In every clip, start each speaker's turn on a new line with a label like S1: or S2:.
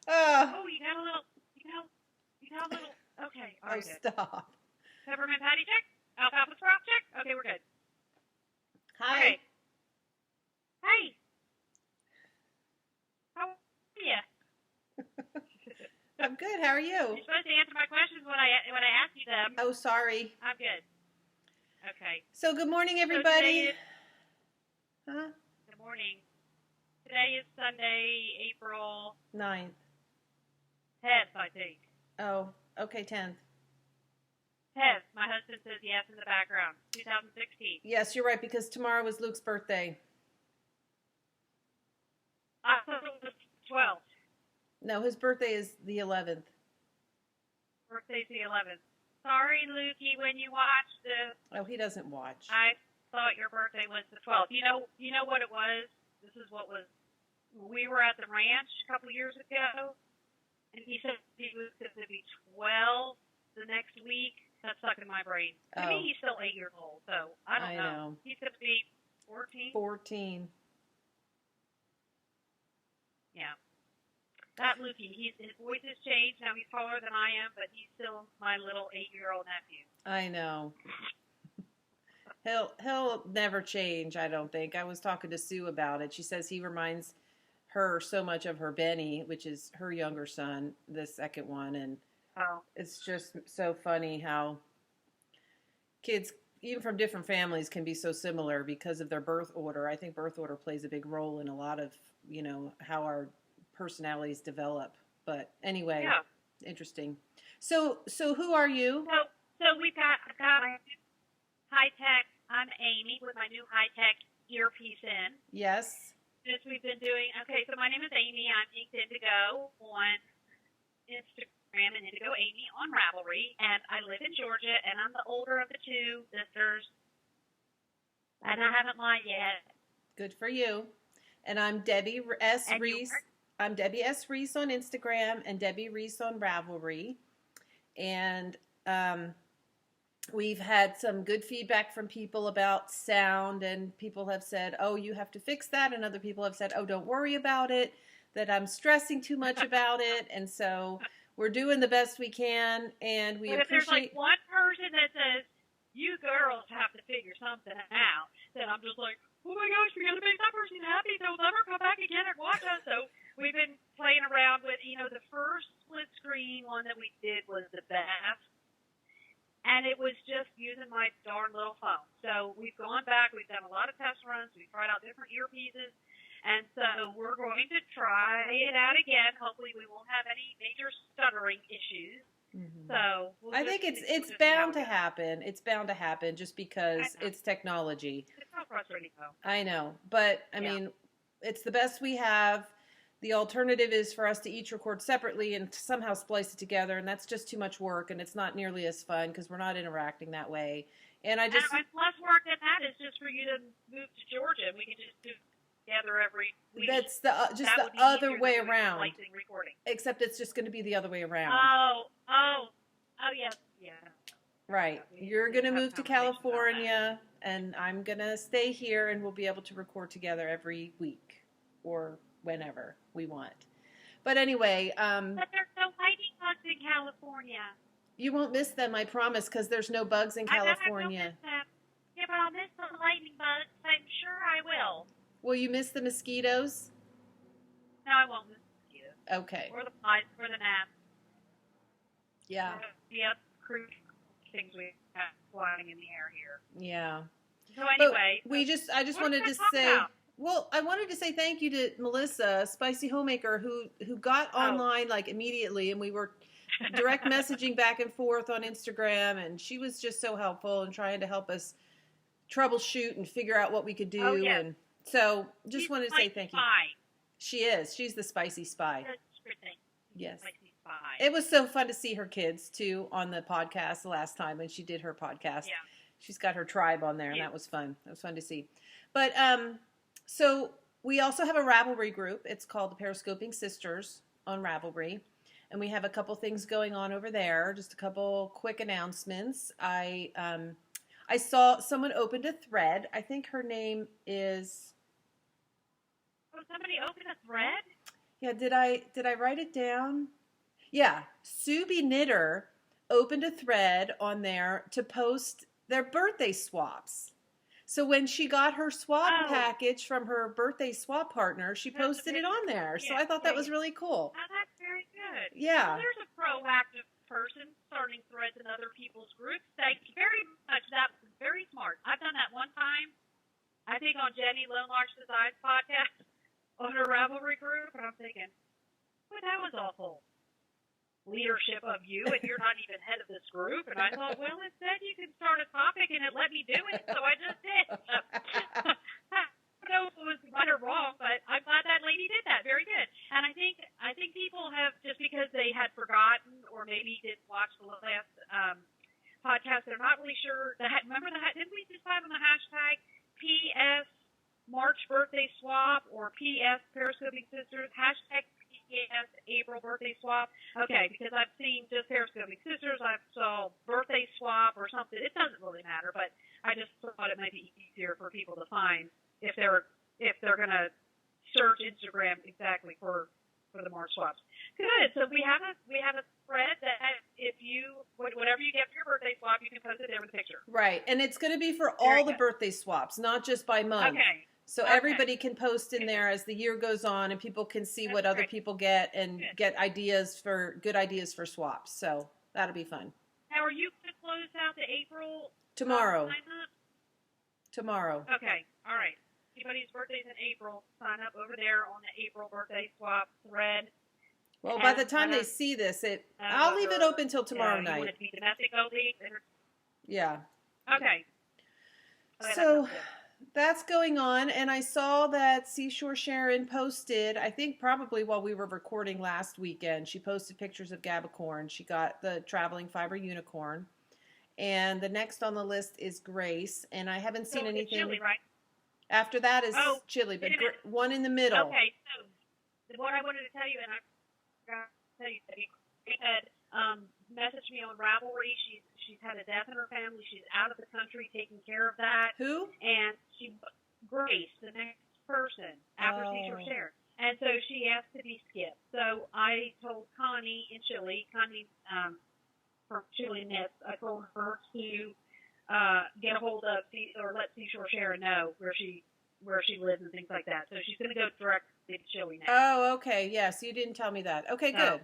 S1: Oh,
S2: Oh, you got a little, okay, all
S1: oh,
S2: right, good.
S1: stop.
S2: Peppermint patty check? Alfalfa sprout check? Okay, we're good.
S1: Hi.
S2: Okay. Hey, how are you?
S1: I'm good. How are you?
S2: You're supposed to answer my questions when I ask you them.
S1: Oh, sorry.
S2: I'm good. Okay.
S1: So, good morning,
S2: So today
S1: everybody.
S2: is,
S1: Huh?
S2: good morning. Today is Sunday, April
S1: Ninth.
S2: 10th, I think.
S1: Oh, okay, 10th.
S2: 10th. My husband says yes in the background. 2016.
S1: Yes, you're right, because tomorrow was Luke's birthday.
S2: I thought it was 12th.
S1: No, his birthday is the 11th.
S2: Birthday's the 11th. Sorry, Lukey, when you watched this,
S1: Oh, he doesn't watch.
S2: I thought your birthday was the 12th. You know what it was? This is what was. We were at the ranch a couple years ago, and he said he was going to be 12 the next week. That's stuck in my brain. To me, he's still 8 years old, so I don't know. He's going to be 14.
S1: 14.
S2: Yeah. That Lukey, his voice has changed. Now he's taller than I am, but he's still my little 8-year-old nephew.
S1: I know. He'll never change, I don't think. I was talking to Sue about it. She says he reminds her so much of her Benny, which is her younger son, the second one, and it's just so funny how kids, even from different families, can be so similar because of their birth order. I think birth order plays a big role in a lot of, how our personalities develop. But anyway,
S2: yeah.
S1: Interesting. So who are you?
S2: So I've got my high tech. I'm Amy with my new high tech earpiece in.
S1: Yes.
S2: As we've been doing. Okay, so my name is Amy. I'm Inked Indigo on Instagram and Indigo Amy on Ravelry, and I live in Georgia, and I'm the older of the two sisters, and I haven't lied yet.
S1: Good for you. And I'm Debbie S. Reese. I'm Debbie S. Reese on Instagram and Debbie Reese on Ravelry. And we've had some good feedback from people about sound, and people have said, oh, you have to fix that. And other people have said, oh, don't worry about it, that I'm stressing too much about it. And so we're doing the best we can, and we appreciate.
S2: If there's like one person that says, you girls have to figure something out, then I'm just like, oh my gosh, we got to make that person happy. They'll never come back again and watch us. So we've been playing around with, the first split screen one that we did was the best. And it was just using my darn little phone. So we've gone back. We've done a lot of test runs. We've tried out different earpieces. And so we're going to try it out again. Hopefully we won't have any major stuttering issues. Mm-hmm. So
S1: I think it's bound to happen. It's bound to happen just because it's technology.
S2: It's so frustrating, though.
S1: I know. But, I mean, it's the best we have. The alternative is for us to each record separately and somehow splice it together, and that's just too much work, and it's not nearly as fun because we're not interacting that way. And
S2: less work than that is just for you to move to Georgia, and we can just do it together every week.
S1: That's the other way around. Except it's just going to be the other way around.
S2: Yeah.
S1: Right. You're going to move to California, and I'm going to stay here, and we'll be able to record together every week or whenever we want. But anyway,
S2: but there's no lightning bugs in California.
S1: You won't miss them, I promise, because there's no bugs in California.
S2: I will miss them. Yeah, but I'll miss the lightning bugs. I'm sure I will.
S1: Will you miss the mosquitoes?
S2: No, I won't miss the mosquitoes.
S1: Okay.
S2: Or the flies, or the gnats.
S1: Yeah.
S2: Or the other crude things we have flying in the air here.
S1: Yeah.
S2: So anyway,
S1: I just wanted to say. Well, I wanted to say thank you to Melissa, Spicy Homemaker, who got online like immediately, and we were direct messaging back and forth on Instagram, and she was just so helpful and trying to help us troubleshoot and figure out what we could do.
S2: Oh, yes.
S1: And so just wanted to say thank you.
S2: Spy.
S1: She is. She's the Spicy Spy. Yes.
S2: Spicy Spy.
S1: It was so fun to see her kids too on the podcast the last time when she did her podcast.
S2: Yeah.
S1: She's got her tribe on there, and that was fun. It was fun to see. But so we also have a Ravelry group. It's called the Periscoping Sisters on Ravelry. And we have a couple things going on over there. Just a couple quick announcements. I saw someone opened a thread. I think her name is...
S2: Oh, somebody opened a thread?
S1: Yeah, did I write it down? Yeah, Subi Knitter opened a thread on there to post their birthday swaps. So when she got her swap
S2: Oh,
S1: package from her birthday swap partner, she
S2: post a
S1: posted it
S2: picture.
S1: on there. So
S2: Yeah,
S1: I thought
S2: yeah,
S1: that was
S2: yeah.
S1: really cool.
S2: Oh, that's very good. Well,
S1: Yeah.
S2: there's a proactive person starting threads in other people's groups. Thank you very much. That was very smart. I've done that one time, I think on Jenny Lone Larch Designs podcast on her Ravelry group, and I'm thinking, well, that was awful leadership of you, and you're not even head of this group. And I thought, well, it said you can start a topic, and it let me do it, so I just did. So, I don't know if it was right or wrong, but I'm glad that lady did that. Very good. And I think people have, just because they had forgotten or maybe didn't watch the last podcast, they're not really sure. Remember that? Didn't we decide on the hashtag PS March birthday swap or PS Periscoping Sisters, hashtag PS April birthday swap? Okay, because I've seen just Periscoping Sisters, I've saw birthday swap or something. It doesn't really matter, but I just thought it might be easier for people to find if they're gonna search Instagram exactly for the March swaps. Good. So we have a thread that if you whatever you get for your birthday swap, you can post it there with a picture.
S1: Right. And it's going to be for all the birthday swaps, not just by month.
S2: Okay.
S1: So everybody can post in there as the year goes on, and people can see what other people get and get good ideas for swaps. So that'll be fun.
S2: Now, are you going to close out the April?
S1: Tomorrow.
S2: Sign up?
S1: Tomorrow.
S2: Okay. All right. Anybody's birthday's in April, sign up over there on the April birthday swap thread.
S1: Well, by the time they see this, I'll leave it open till tomorrow night.
S2: You want it to be domestic only?
S1: Yeah.
S2: Okay.
S1: So that's going on, and I saw that Seashore Sharon posted, I think probably while we were recording last weekend, she posted pictures of Gabicorn. She got the traveling fiber unicorn, and the next on the list is Grace, and I haven't seen anything.
S2: Chili, right?
S1: After that is Chili, but one in the middle.
S2: Okay, so what I wanted to tell you, and I forgot to tell you, Grace had messaged me on Ravelry. She's had a death in her family. She's out of the country taking care of that.
S1: Who?
S2: And Grace, the next person after Seashore Sharon. And so she asked to be skipped. So I told Connie in Chile, from Chili Knits, I told her to get a hold of or let Seashore Sharon know where she lives and things like that. So she's going to go directly to Chili now.
S1: Oh, okay. Yeah, so you didn't tell me that. Okay, good.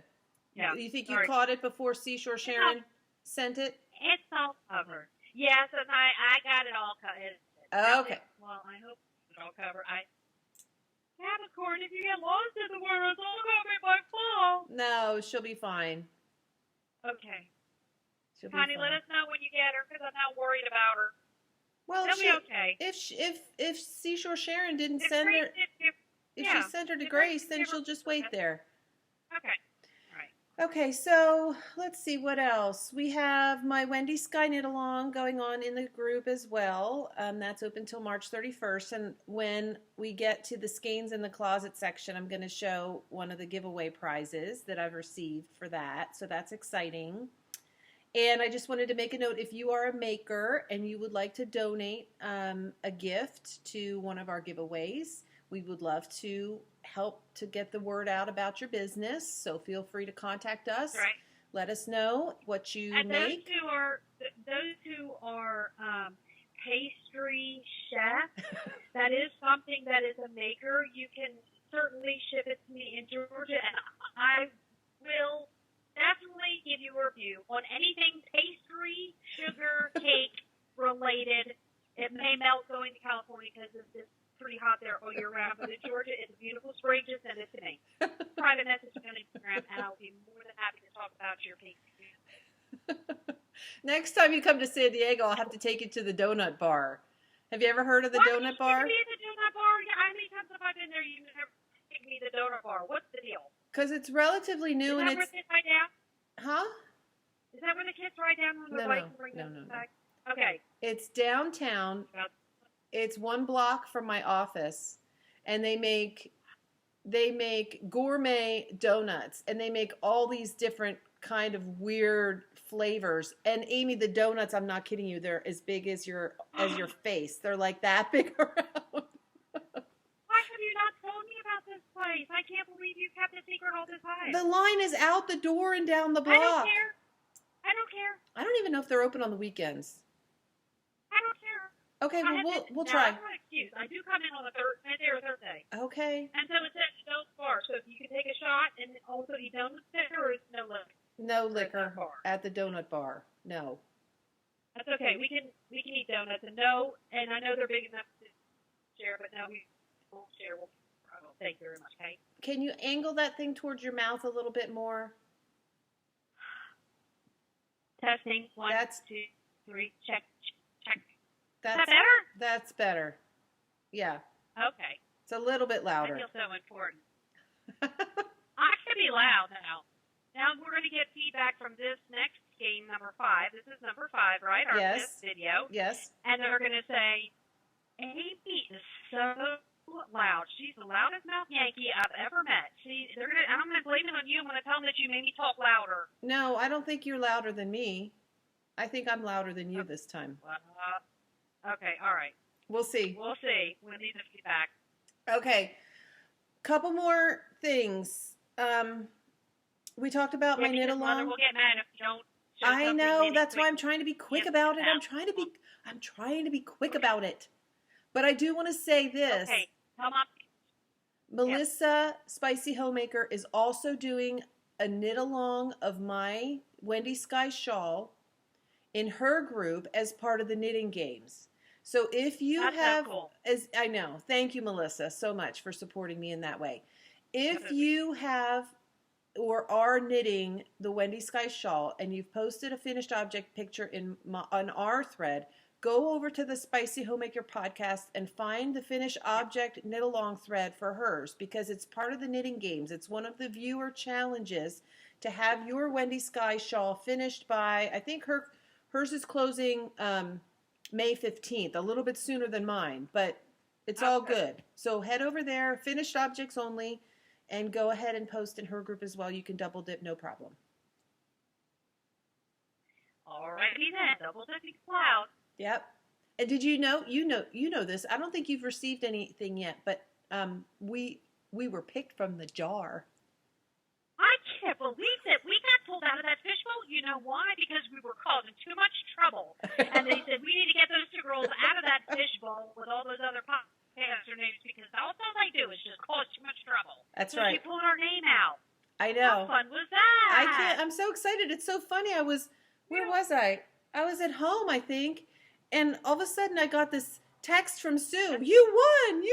S2: Yeah.
S1: You think you caught it before Seashore Sharon sent it?
S2: It's all covered. Yes, and I got it all covered.
S1: Okay.
S2: Well, I hope it's all covered. Capricorn, if you get lost in the world, it's all going to be my fault.
S1: No, she'll be fine.
S2: Okay.
S1: Connie,
S2: let us know when you get her, because I'm not worried about her.
S1: Well,
S2: she'll be okay.
S1: If Seashore Sharon didn't send her, if she sent her to Grace, then she'll just wait there.
S2: Okay.
S1: Okay, so let's see what else. We have my Wendy Sky Knitalong going on in the group as well. That's open till March 31st. And when we get to the Skeins in the Closet section, I'm going to show one of the giveaway prizes that I've received for that. So that's exciting. And I just wanted to make a note, if you are a maker and you would like to donate a gift to one of our giveaways, we would love to help to get the word out about your business. So feel free to contact us.
S2: Right.
S1: Let us know what you
S2: and
S1: make.
S2: Those who are pastry chefs, that is something that is a maker. You can certainly ship it to me in Georgia, and I will definitely give you a review on anything pastry, sugar, cake related. It may melt going to California because it's pretty hot there all year round, but in Georgia, it's a beautiful spring. Just send it to me. Private message on Instagram, and I'll be more than happy to talk about your pastry.
S1: Next time you come to San Diego, I'll have to take you to the donut bar. Have you ever heard of the donut bar?
S2: The donut bar? Yeah, how many times have I been there? You never take me to the donut bar. What's the deal?
S1: Because it's relatively new,
S2: and it's. Is that where the kids ride down?
S1: Huh?
S2: Is that where the kids ride down on the bike and bring them back? Okay.
S1: It's downtown. It's 1 block from my office, and they make gourmet donuts, and they make all these different kind of weird flavors. And Amy, the donuts, I'm not kidding you, they're as big as your face. They're like that big around.
S2: Why have you not told me about this place? nice. I can't believe you kept a secret all this time.
S1: The line is out the door and down the block.
S2: I don't care. I don't care.
S1: I don't even know if they're open on the weekends.
S2: I don't care.
S1: Okay, well, we'll try.
S2: I'm not excused. I do come in on a Wednesday or Thursday.
S1: Okay.
S2: And so it's at Stone's Bar. So if you can take a shot and also eat donuts there, or is no liquor?
S1: No liquor at the donut bar. No.
S2: That's okay. We can eat donuts and I know they're big enough to share, but no, we won't share. Thank you very much. Okay.
S1: Can you angle that thing towards your mouth a little bit more?
S2: Testing. 1, 2, 3. Check. Is that better?
S1: That's better. Yeah.
S2: Okay.
S1: It's a little bit louder.
S2: I feel so important. I should be loud now. Now we're going to get feedback from this next game, number 5. This is number 5, right? Our fifth video.
S1: Yes.
S2: And they're going to say, Amy is so loud. She's the loudest mouth Yankee I've ever met. I'm going to blame it on you. I'm going to tell them that you made me talk louder.
S1: No, I don't think you're louder than me. I think I'm louder than you this time.
S2: Okay, all right.
S1: We'll see.
S2: We'll see. We'll need the feedback.
S1: Okay. Couple more things. We talked about my knit along.
S2: Mother will get mad if you don't.
S1: I know. That's why I'm trying to be quick about it. I'm trying to be quick about it. But I do want to say this.
S2: Okay. Come up.
S1: Melissa, Spicy Homemaker, is also doing a knit along of my Wendy Sky Shawl in her group as part of the knitting games. So if you have, I know, thank you, Melissa, so much for supporting me in that way. If you have or are knitting the Wendy Sky Shawl and you've posted a finished object picture on our thread, go over to the Spicy Homemaker podcast and find the finished object knit along thread for hers, because it's part of the knitting games. It's one of the viewer challenges to have your Wendy Sky Shawl finished by, I think hers is closing May 15th, a little bit sooner than mine, but it's all good. So head over there, finished objects only, and go ahead and post in her group as well. You can double dip, no problem.
S2: All righty then, double dipping cloud.
S1: Yep. And did you know this? I don't think you've received anything yet, but we were picked from the jar.
S2: I can't believe that we got pulled out of that fishbowl. You know why? Because we were causing too much trouble. And they said, we need to get those 2 girls out of that fishbowl with all those other podcaster names, because all they do is just cause too much trouble.
S1: That's
S2: so
S1: right.
S2: She pulled our name out.
S1: I know.
S2: How fun was that?
S1: I'm so excited. It's so funny. Where was I? I was at home, I think. And all of a sudden I got this text from Sue. You won.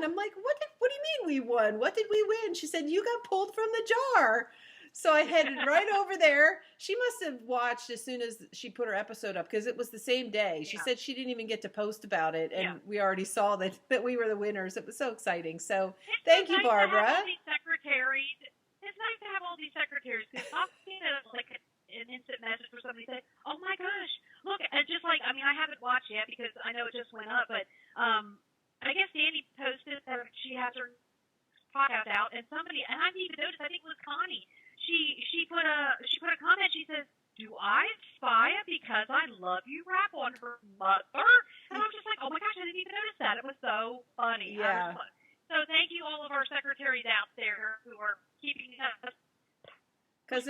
S1: I'm like, what do you mean we won? What did we win? She said, you got pulled from the jar. So I headed right over there. She must have watched as soon as she put her episode up, because it was the same day. She said she didn't even get to post about it, and we already saw that we were the winners. It was so exciting. So thank you, Barbara.
S2: It's nice to have all these secretaries, because I'll get like an instant message where somebody said, oh my gosh, look, and just like, I haven't watched yet because I know it just went up, but I guess Danny posted that she has her podcast out, and somebody, and I didn't even notice, I think it was Connie, she put a comment. She says, do I spy because I love you rap on her mother? And I was just like, oh my gosh, I didn't even notice that. It was so funny.
S1: Yeah.
S2: So thank you all of our secretaries out there who are keeping us.
S1: Because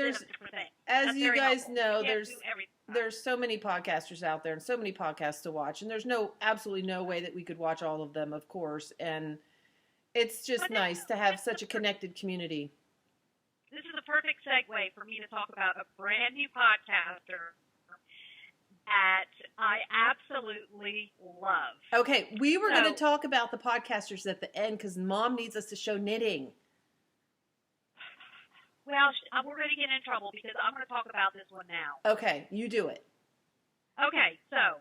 S1: as you guys know, there's so many podcasters out there and so many podcasts to watch, and there's absolutely no way that we could watch all of them, of course. And it's just nice to have such a connected community.
S2: This is a perfect segue for me to talk about a brand new podcaster that I absolutely love.
S1: Okay, we were going to talk about the podcasters at the end because Mom needs us to show knitting.
S2: Well, we're going to get in trouble because I'm going to talk about this one now.
S1: Okay, you do it.
S2: Okay, so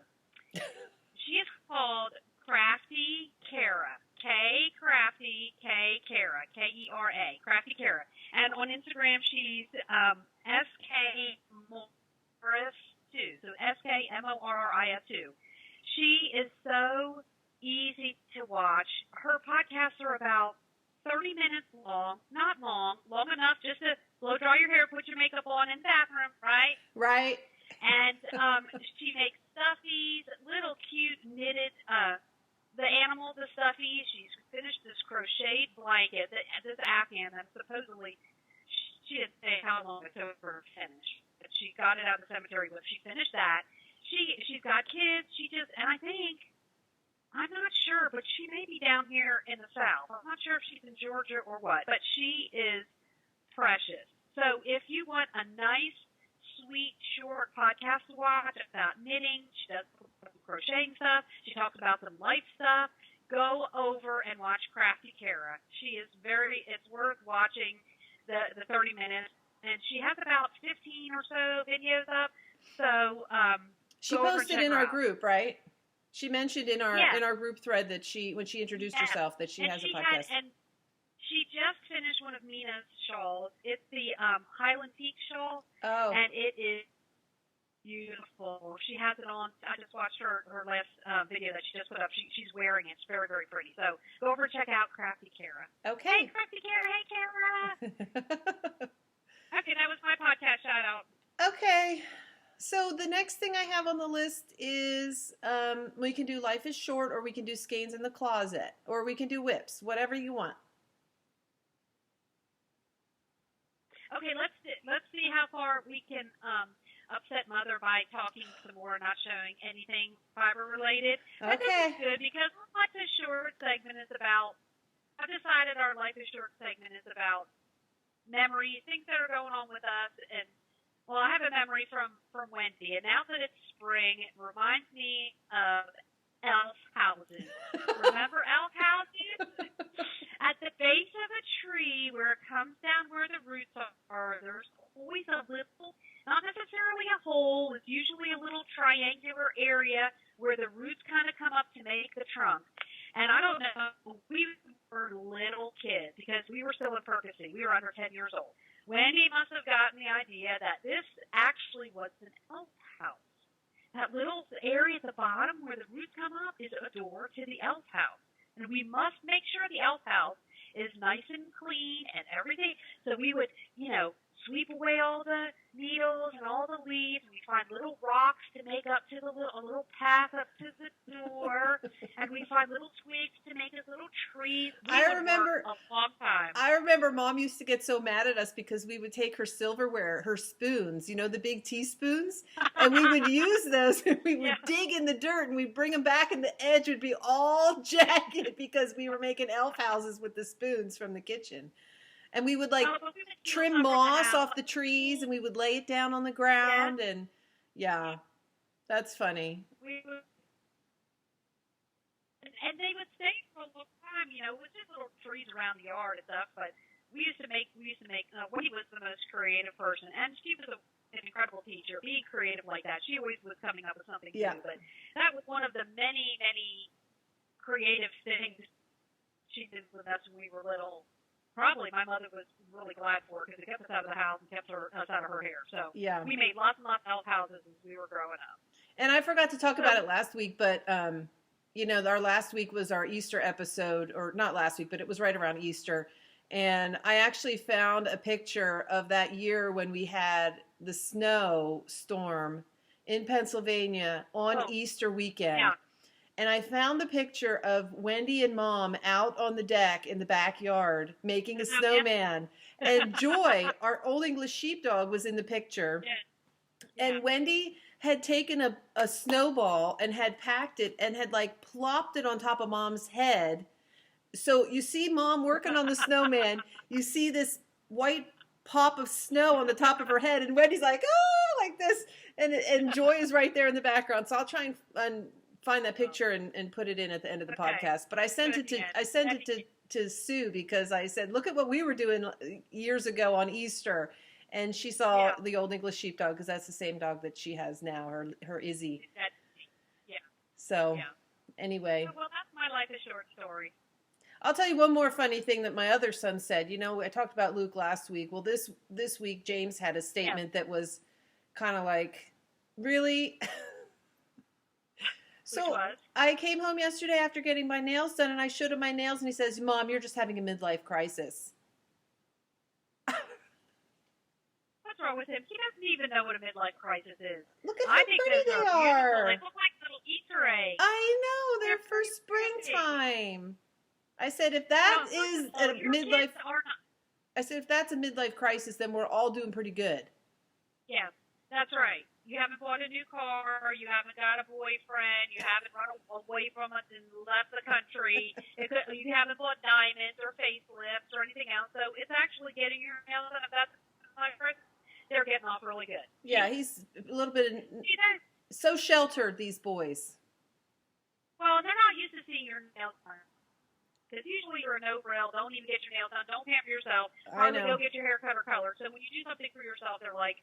S2: she is called Crafty Kara. Crafty Kara, Kera, Crafty Kara. And on Instagram, she's SK Morris 2, so SKMORRIS 2. She is so easy to watch. Her podcasts are about 30 minutes long, not long enough just to blow dry your hair, put your makeup on in the bathroom, right?
S1: Right.
S2: And she makes stuffies, little cute knitted the animal, the stuffy. She's finished this crocheted blanket, this Afghan that supposedly she didn't say how long it took for her to finish, but she got it out of the cemetery. But she finished that. She's got kids. And I think, I'm not sure, but she may be down here in the South. I'm not sure if she's in Georgia or what, but she is precious. So if you want a nice, sweet, short podcast to watch about knitting, she does some crocheting stuff, she talks about some life stuff, go over and watch Crafty Kara. It's worth watching the 30 minutes, and she has about 15 or so videos up, so
S1: she posted in our group, right? She mentioned in our group thread that when she introduced herself, that she has a podcast.
S2: And she just finished one of Mina's shawls. It's the Highland Peak shawl.
S1: Oh.
S2: And it is beautiful. She has it on. I just watched her last video that she just put up. She's wearing it. It's very, very pretty. So go over and check out Crafty Kara.
S1: Okay.
S2: Hey, Crafty Kara. Hey, Kara. Okay, that was my podcast shout out.
S1: Okay. So the next thing I have on the list is we can do Life is Short, or we can do Skeins in the Closet, or we can do whips, whatever you want.
S2: Okay, let's see how far we can upset Mother by talking some more, not showing anything fiber related.
S1: Okay.
S2: This is good because our Life is Short segment is about. I've decided our Life is Short segment is about memories, things that are going on with us, and well, I have a memory from Wendy, and now that it's spring, it reminds me of elf houses. Remember elf houses? At the base of a tree where it comes down where the roots are, there's always a little, not necessarily a hole, it's usually a little triangular area where the roots kind of come up to make the trunk. And I don't know, we were little kids because we were still in Percy. We were under 10 years old. Wendy must have gotten the idea that this actually was an elf house. That little area at the bottom where the roots come up is a door to the elf house. And we must make sure the elf house is nice and clean and everything. So we would, sweep away all the needles and all the leaves. We find little rocks to make up to a little path up to the door. And we find little twigs to make us little trees.
S1: I remember
S2: a long time.
S1: I remember Mom used to get so mad at us because we would take her silverware, her spoons, the big teaspoons, and we would use those, and we would dig in the dirt, and we'd bring them back, and the edge would be all jagged because we were making elf houses with the spoons from the kitchen. And we would trim moss off the trees, and we would lay it down on the ground, and that's funny.
S2: And they would stay for a long time, it was just little trees around the yard and stuff, but we used to make, Wendy was the most creative person, and she was an incredible teacher, being creative like that. She always was coming up with something new, but that was one of the many, many creative things she did with us when we were little. Probably my mother was really glad for it because it kept us out of the house and kept us out of her hair. So we made lots and lots of elf houses as we were growing up.
S1: And I forgot to talk about it last week, but our last week was our Easter episode, or not last week, but it was right around Easter. And I actually found a picture of that year when we had the snow storm in Pennsylvania on Easter weekend. Yeah. And I found the picture of Wendy and Mom out on the deck in the backyard making a snowman. And Joy, our Old English sheepdog, was in the picture. Yeah. And Wendy had taken a snowball and had packed it and had plopped it on top of Mom's head. So you see Mom working on the snowman. You see this white pop of snow on the top of her head. And Wendy's like, oh, like this. And Joy is right there in the background. So I'll try and find that picture and put it in at the end of the podcast. But I sent it to Sue because I said, look at what we were doing years ago on Easter. And she saw the Old English sheepdog because that's the same dog that she has now, her Izzy. So anyway.
S2: Well, that's my Life is Short story.
S1: I'll tell you one more funny thing that my other son said. I talked about Luke last week. Well, this week James had a statement that was kind of like, really? So I came home yesterday after getting my nails done, and I showed him my nails, and he says, Mom, you're just having a midlife crisis.
S2: What's wrong with him? He doesn't even know what a midlife crisis is.
S1: Look at how pretty they are.
S2: They look like little Easter eggs.
S1: I know, they're for
S2: pretty.
S1: springtime. I said if that
S2: Now,
S1: is
S2: first of all,
S1: a
S2: your
S1: midlife,
S2: kids are not.
S1: I said if that's a midlife crisis, then we're all doing pretty good.
S2: Yes, that's right. You haven't bought a new car. You haven't got a boyfriend. You haven't run away from us and left the country. You haven't bought diamonds or facelifts or anything else. So it's actually getting your nails done. If that's my first, they're getting off really good.
S1: Yeah, he's a little bit
S2: You know,
S1: so sheltered, these boys.
S2: well, they're not used to seeing your nails done. Because usually you're a no-frill. Don't even get your nails done. Don't pamper yourself.
S1: I
S2: Hardly
S1: know.
S2: go get your hair cut or colored. So when you do something for yourself, they're like,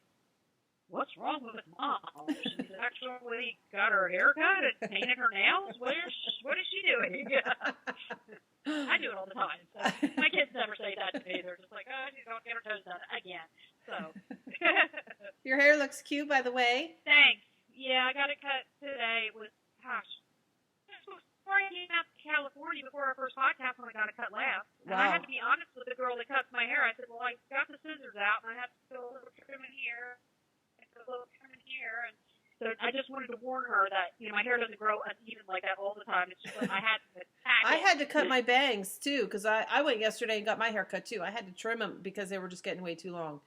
S2: what's wrong with Mom? She's actually got her hair cut and painted her nails? What is she doing? I do it all the time. So my kids never say that to me. They're just like, oh, she's going to get her toes done again. So.
S1: Your hair looks cute, by the way.
S2: Thanks. Yeah, I got it cut today. It was, gosh. Before I came out to California, before our first podcast, when I got it cut last, and I had to be honest with the girl that cuts my hair. I said, well, I got the scissors out, and I had to do a little trim in here. And so I just wanted to warn her that, you know, my hair doesn't grow uneven like that all the time. It's just like I had to pack
S1: I
S2: it.
S1: had to cut my bangs too, because I went yesterday and got my hair cut too. I had to trim them because they were just getting way too long.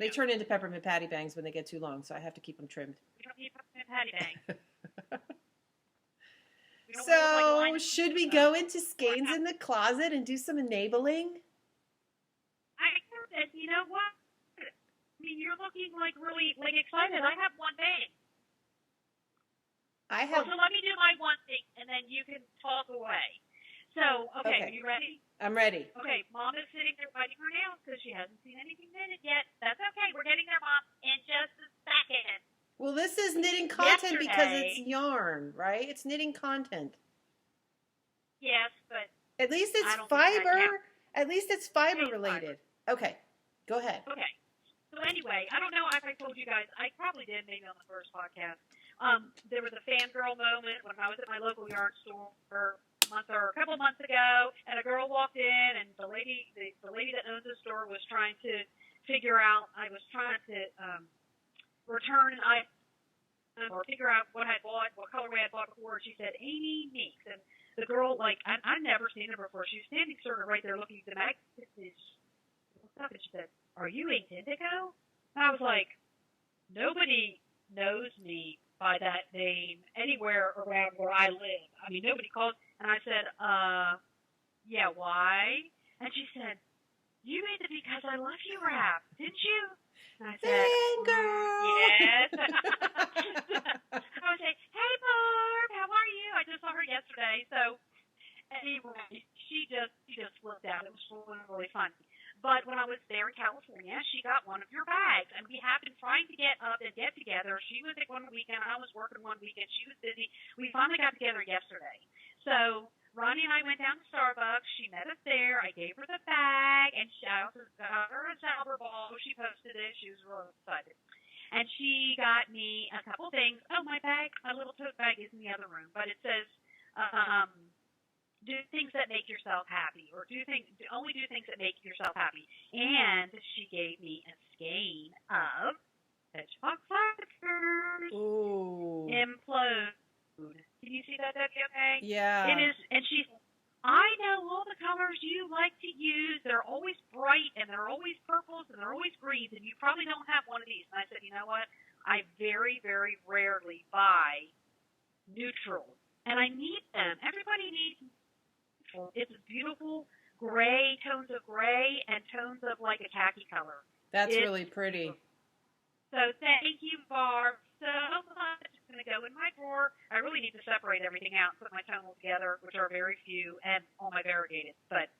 S1: They turn into peppermint patty bangs when they get too long, so I have to keep them trimmed.
S2: We don't need peppermint patty bangs.
S1: So, should we go into Skeins in the closet and do some enabling?
S2: I said, you know what? I mean, you're looking like really excited. I have one thing. So let me do my one thing, and then you can talk away. So, okay, are you ready?
S1: I'm ready.
S2: Okay, Mom is sitting there biting her nails because she hasn't seen anything knitted yet. That's okay. We're getting there, Mom, in just a second.
S1: Well, this is knitting content because it's yarn, right? It's knitting content.
S2: Yes, but
S1: at least it's fiber. At least it's fiber related. Okay, go ahead.
S2: Okay. So anyway, I don't know if I told you guys. I probably did, maybe on the first podcast. There was a fangirl moment when I was at my local yarn store a couple months ago, and a girl walked in, and the lady that owns the store was trying to figure out. I was trying to return an item or figure out what I bought, what colorway I bought before. She said, Amy Meeks. And the girl, like, I've never seen her before. She was standing sort of right there looking at the magazine. And she said, are you Inked Indigo? And I was like, nobody knows me by that name anywhere around where I live. I mean, nobody calls. And I said, yeah, why? And she said, you made the Because I Love You rap, didn't you? And I said,
S1: fangirl.
S2: Yes. I would say, hey, Barb, how are you? I just saw her yesterday. So anyway, she just flipped out. It was really fun. But when I was there in California, she got one of your bags. And we have been trying to get up and get together. She was at one weekend. I was working one weekend. She was busy. We finally got together yesterday. So Ronnie and I went down to Starbucks. She met us there. I gave her the bag. And I also got her a Sauber ball. She posted it. She was really excited. And she got me a couple things. Oh, my bag, my little tote bag is in the other room. But it says, do things that make yourself happy, or only do things that make yourself happy. And she gave me a skein of hedgehog fibers.
S1: Ooh.
S2: Implode. Can you see that, Debbie? Okay.
S1: Yeah.
S2: It is, and I know all the colors you like to use. They're always bright, and they're always purples, and they're always greens, and you probably don't have one of these. And I said, you know what? I very, very rarely buy neutrals, and I need them. Everybody needs neutral. It's beautiful gray, tones of gray, and tones of like a khaki color.
S1: That's really pretty.
S2: So thank you, Barb, so much. It's going to go in my drawer. I really need to separate everything out and put my tonals together, which are very few, and all my variegated. But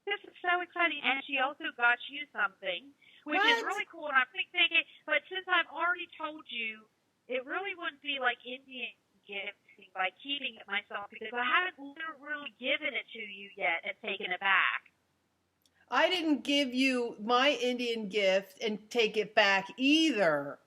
S2: this is so exciting. And she also got you something, which is really cool. And I'm thinking, but since I've already told you, it really wouldn't be like Indian gifting by keeping it myself, because I haven't really given it to you yet and taken it back.
S1: I didn't give you my Indian gift and take it back either.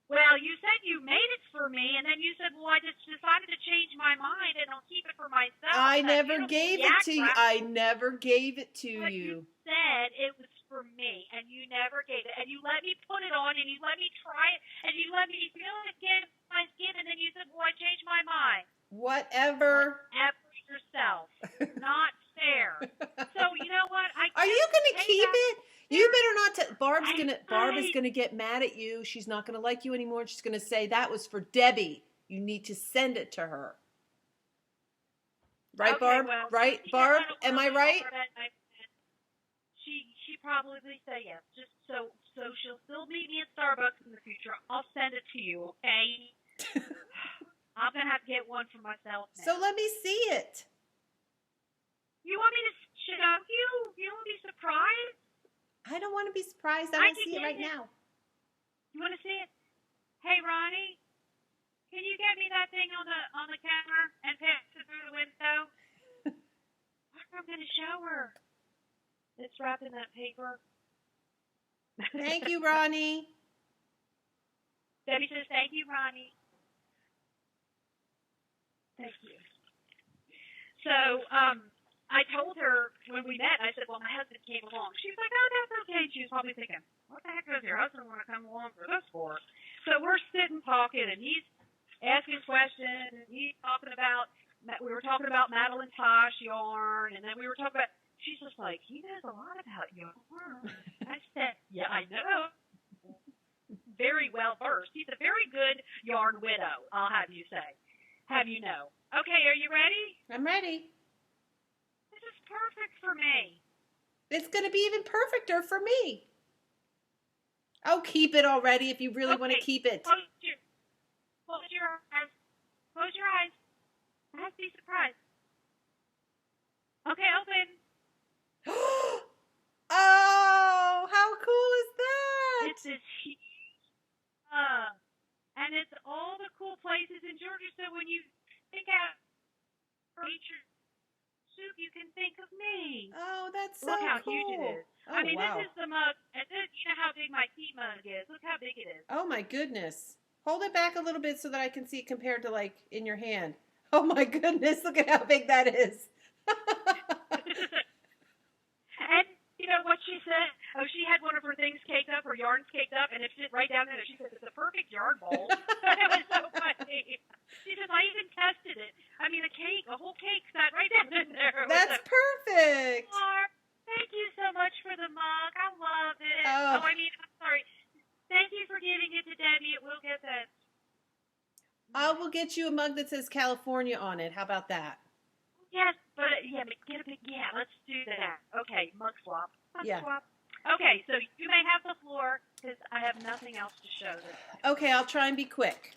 S2: Well, you said you made it for me, and then you said, well, I just decided to change my mind, and I'll keep it for myself.
S1: I never gave it to you. I never gave it to
S2: You
S1: you.
S2: said it was for me, and you never gave it. And you let me put it on, and you let me try it, and you let me feel it against Thanksgiving, and you said, well, I changed my mind.
S1: Whatever.
S2: Whatever yourself. Not fair. So, you know what?
S1: Are you going to keep it? You better not. Barb is gonna get mad at you. She's not gonna like you anymore. She's gonna say that was for Debbie. You need to send it to her. Right,
S2: okay,
S1: Barb?
S2: well,
S1: right, Barb? Am I right?
S2: She probably say yes. Just so she'll still meet me at Starbucks in the future. I'll send it to you, okay? I'm gonna have to get one for myself now.
S1: So let me see it.
S2: You want me to show you? You want to be surprised?
S1: I don't want to be surprised. I want to see it right now.
S2: You want to see it? Hey, Ronnie, can you get me that thing on the counter and pass it through the window? I'm gonna show her. It's wrapped in that paper.
S1: Thank you, Ronnie.
S2: Debbie says, thank you, Ronnie. Thank you. So, I told her when we met, I said, well, my husband came along. She's like, oh, that's okay. She was probably thinking, what the heck does your husband want to come along for this for? So we're sitting talking, and he's asking questions, and he's talking about, we were talking about Madeline Tosh yarn, and then we were talking about, she's just like, he knows a lot about yarn. I said, yeah, I know. Very well versed. He's a very good yarn widow, I'll have you say. Have you know. Okay, are you ready?
S1: I'm ready.
S2: This is perfect for me.
S1: It's going to be even perfecter for me. Oh, keep it already if you really want to keep it.
S2: Close your eyes. Close your eyes. I have to be surprised. Okay, open.
S1: Oh, how cool is that?
S2: It's this huge, and it's all the cool places in Georgia. So when you think out nature soup, you can think of me.
S1: Oh, that's so
S2: cool. Look how
S1: cool.
S2: Huge it is.
S1: Oh,
S2: I mean,
S1: wow.
S2: This is the mug, and this, you know how big my tea mug is. Look how big it is.
S1: Oh, my goodness. Hold it back a little bit so that I can see it compared to, like, in your hand. Oh, my goodness. Look at how big that is.
S2: And you know what she said? Oh, she had one of her things caked up, her yarns caked up, and it fit right down in it. She said, it's a perfect yarn bowl. It was so funny. She says, I even tested it. I mean, a whole cake sat right down in there.
S1: That's perfect.
S2: Thank you so much for the mug. I love it.
S1: Oh.
S2: I'm sorry. Thank you for giving it to Debbie. It will get that.
S1: I will get you a mug that says California on it. How about that?
S2: Yes, but get a big, let's do that. Okay, mug swap.
S1: Yeah.
S2: Swap. Okay, so you may have the floor because I have nothing else to show them.
S1: Okay, I'll try and be quick.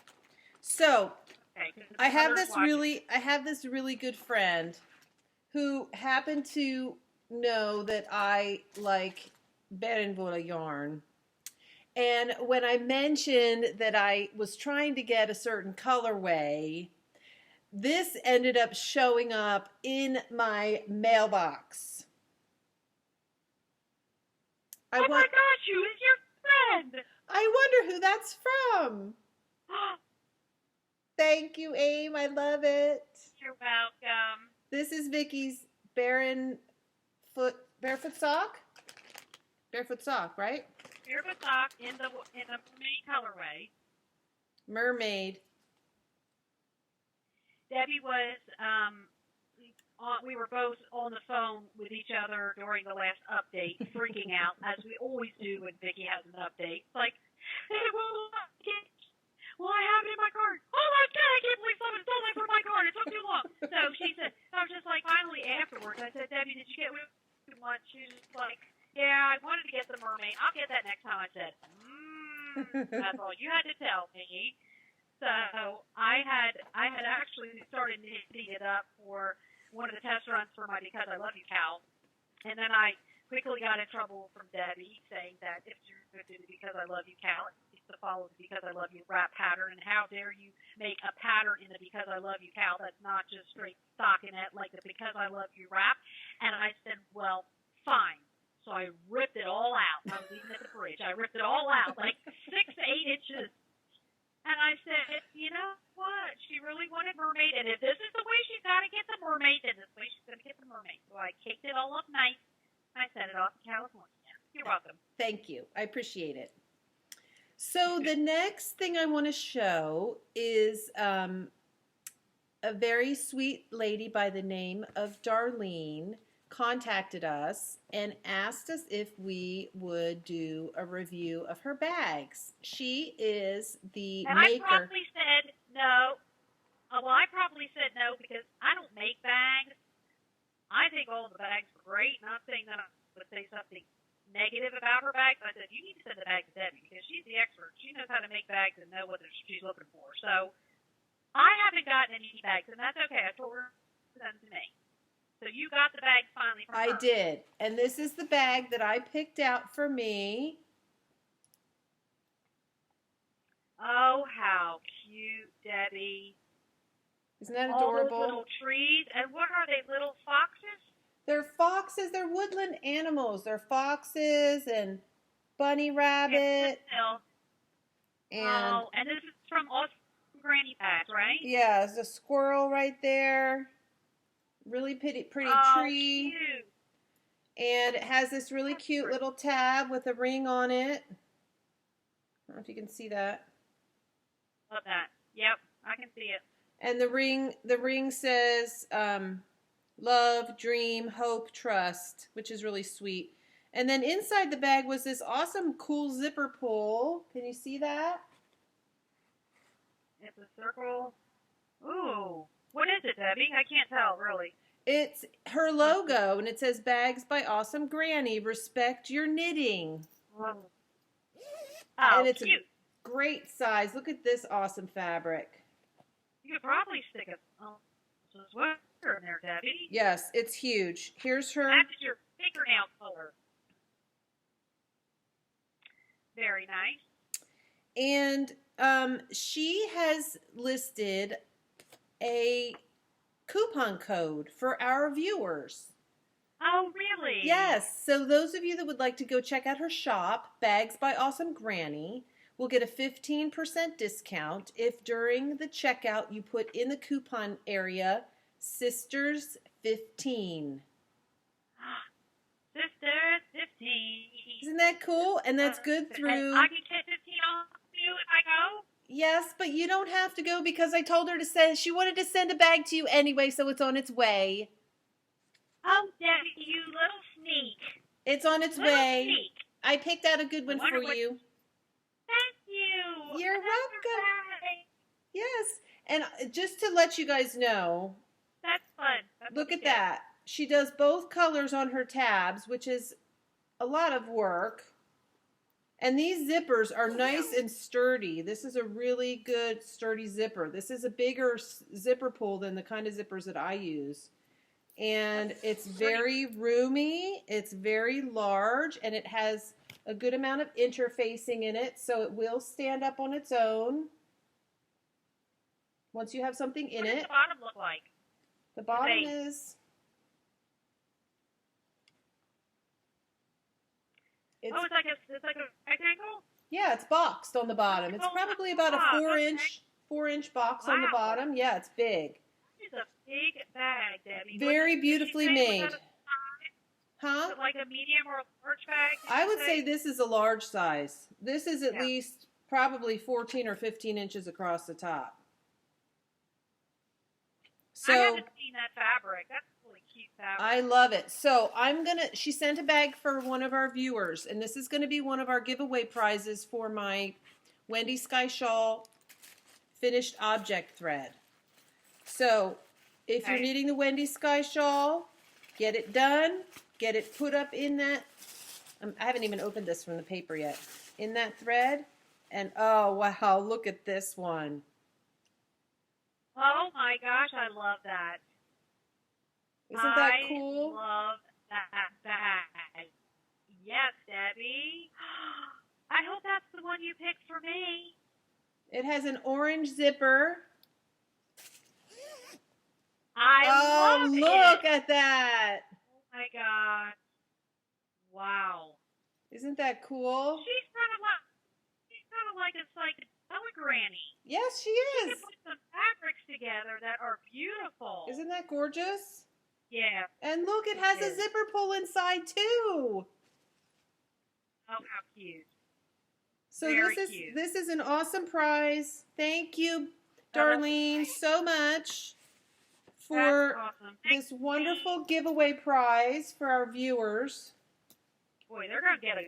S1: So,
S2: Okay,
S1: I have this really good friend who happened to know that I like Berenvola yarn. And when I mentioned that I was trying to get a certain colorway, this ended up showing up in my mailbox.
S2: Oh my gosh, who is your friend?
S1: I wonder who that's from. Thank you, Aim. I love it.
S2: You're welcome.
S1: This is Vicky's barefoot sock. Barefoot sock, right?
S2: Barefoot sock in the mermaid colorway.
S1: Mermaid.
S2: Debbie was we were both on the phone with each other during the last update, freaking out as we always do when Vicky has an update. It's like, hey, well, I have it in my card. Oh my God, I can't believe someone stole it from my card. It took too long. So she said, I was just like, finally afterwards, I said, Debbie, did you get what you want? She was just like, yeah, I wanted to get the mermaid. I'll get that next time. I said, that's all you had to tell me. So I had actually started knitting it up for one of the test runs for my Because I Love You KAL. And then I quickly got in trouble from Debbie saying that if you're going to do the Because I Love You KAL, it's to follow the Because I Love You wrap pattern. And how dare you make a pattern in the Because I Love You KAL that's not just straight stockinette like the Because I Love You wrap. And I said, well, fine. So I ripped it all out. I was even at the bridge. I ripped it all out, like 6 to 8 inches. And I said, you know what? She really wanted mermaid, and if this is the way she's got to get the mermaid, then this way she's going to get the mermaid. So I caked it all up nice, and I sent it off to California. You're welcome.
S1: Thank you. I appreciate it. So the next thing I want to show is a very sweet lady by the name of Darlene contacted us and asked us if we would do a review of her bags. She is the
S2: And I
S1: maker.
S2: probably said no. Well, I probably said no because I don't make bags. I think all the bags are great. Not saying that I would say something negative about her bags. I said, you need to send the bag to Debbie because she's the expert. She knows how to make bags and know what she's looking for. So I haven't gotten any bags, and that's okay. I told her to send them to me. So you got the bag finally from her.
S1: I did. And this is the bag that I picked out for me.
S2: Oh, how cute, Debbie.
S1: Isn't that
S2: All
S1: adorable?
S2: those little trees. And what are they, little foxes?
S1: They're foxes. They're woodland animals. They're foxes and bunny rabbit.
S2: And this is from Awesome Granny Bags, right?
S1: Yeah, there's a squirrel right there. Really pretty tree.
S2: Cute.
S1: And it has this really cute little tab with a ring on it. I don't know if you can see that.
S2: Love that. Yep, I can see it.
S1: And the ring says love, dream, hope, trust, which is really sweet. And then inside the bag was this awesome, cool zipper pull. Can you see that?
S2: It's a circle. Ooh. What is it, Debbie? I can't tell, really.
S1: It's her logo, and it says Bags by Awesome Granny. Respect your knitting.
S2: Oh,
S1: And it's
S2: cute.
S1: a great size. Look at this awesome fabric.
S2: You could probably stick a sweater in there, Debbie.
S1: Yes, it's huge. Here's her.
S2: That's your fingernail color. Very nice.
S1: And she has listed a coupon code for our viewers.
S2: Oh, really?
S1: Yes. So those of you that would like to go check out her shop, Bags by Awesome Granny, will get a 15% discount if during the checkout you put in the coupon area Sisters15.
S2: Sisters 15.
S1: Isn't that cool? And that's good through...
S2: And I can get 15 off you if I go?
S1: Yes, but you don't have to go because I told her to send... She wanted to send a bag to you anyway, so it's on its way.
S2: Oh, Debbie, you little sneak.
S1: It's on its
S2: Little
S1: way.
S2: sneak.
S1: I picked out a good one for you.
S2: Thank you.
S1: You're
S2: That's
S1: welcome.
S2: right.
S1: Yes. And just to let you guys know,
S2: That's fun. That's
S1: look
S2: what
S1: at
S2: we do.
S1: that. She does both colors on her tabs, which is a lot of work. And these zippers are nice and sturdy. This is a really good sturdy zipper. This is a bigger zipper pull than the kind of zippers that I use. And it's very roomy, it's very large, and it has a good amount of interfacing in it, so it will stand up on its own once you have something in
S2: What does
S1: it.
S2: the bottom look like?
S1: The bottom
S2: base?
S1: is...
S2: It's like a rectangle?
S1: Yeah, it's boxed on the bottom. It's probably about a 4-inch box on the
S2: Wow.
S1: bottom. Yeah, it's big.
S2: It's a big bag, Debbie.
S1: Very
S2: Did
S1: beautifully
S2: you say it
S1: made.
S2: was at a size?
S1: Huh?
S2: Is it like a medium or a large bag? did
S1: I
S2: you
S1: would say this is a large size. This is at least probably 14 or 15 inches across the top. So
S2: I haven't seen that fabric. That's really cute fabric.
S1: I love it. So she sent a bag for one of our viewers, and this is going to be one of our giveaway prizes for my Wendy Sky Shawl finished object thread. So if you're knitting the Wendy Sky Shawl, get it done, get it put up in that, I haven't even opened this from the paper yet, in that thread, and oh wow, look at this one.
S2: Oh my gosh, I love that.
S1: Isn't that cool?
S2: I love that bag. Yes, Debbie. I hope that's the one you picked for me.
S1: It has an orange zipper.
S2: I love it.
S1: Look at that.
S2: Oh my god. Wow.
S1: Isn't that cool?
S2: She's kind of like a psychedelic granny.
S1: Yes, she
S2: She
S1: is.
S2: can put some fabrics together that are beautiful.
S1: Isn't that gorgeous?
S2: Yeah.
S1: And look, it has a
S2: is.
S1: zipper pull inside too.
S2: Oh, how cute.
S1: So
S2: Very
S1: this
S2: cute.
S1: is an awesome prize. Thank you, Darlene, so much for
S2: awesome.
S1: this wonderful giveaway prize for our viewers.
S2: Boy, they're gonna get a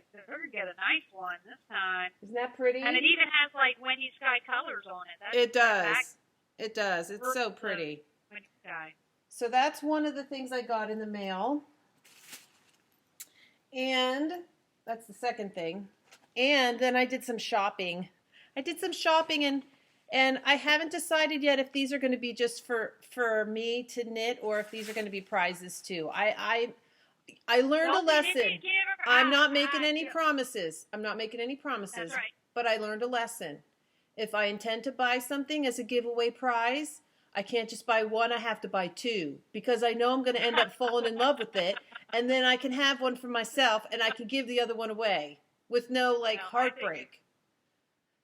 S2: nice one this time.
S1: Isn't that pretty?
S2: And it even has like Wendy Sky colors on it.
S1: It does. It does. It's so pretty.
S2: Wendy Sky.
S1: So that's one of the things I got in the mail. And that's the second thing. And then I did some shopping. And I haven't decided yet if these are going to be just for me to knit or if these are going to be prizes too. I learned a lesson. I'm not making any promises. I'm not making any promises.
S2: That's right.
S1: But I learned a lesson. If I intend to buy something as a giveaway prize, I can't just buy one, I have to buy two. Because I know I'm going to end up falling in love with it. And then I can have one for myself and I can give the other one away with no heartbreak.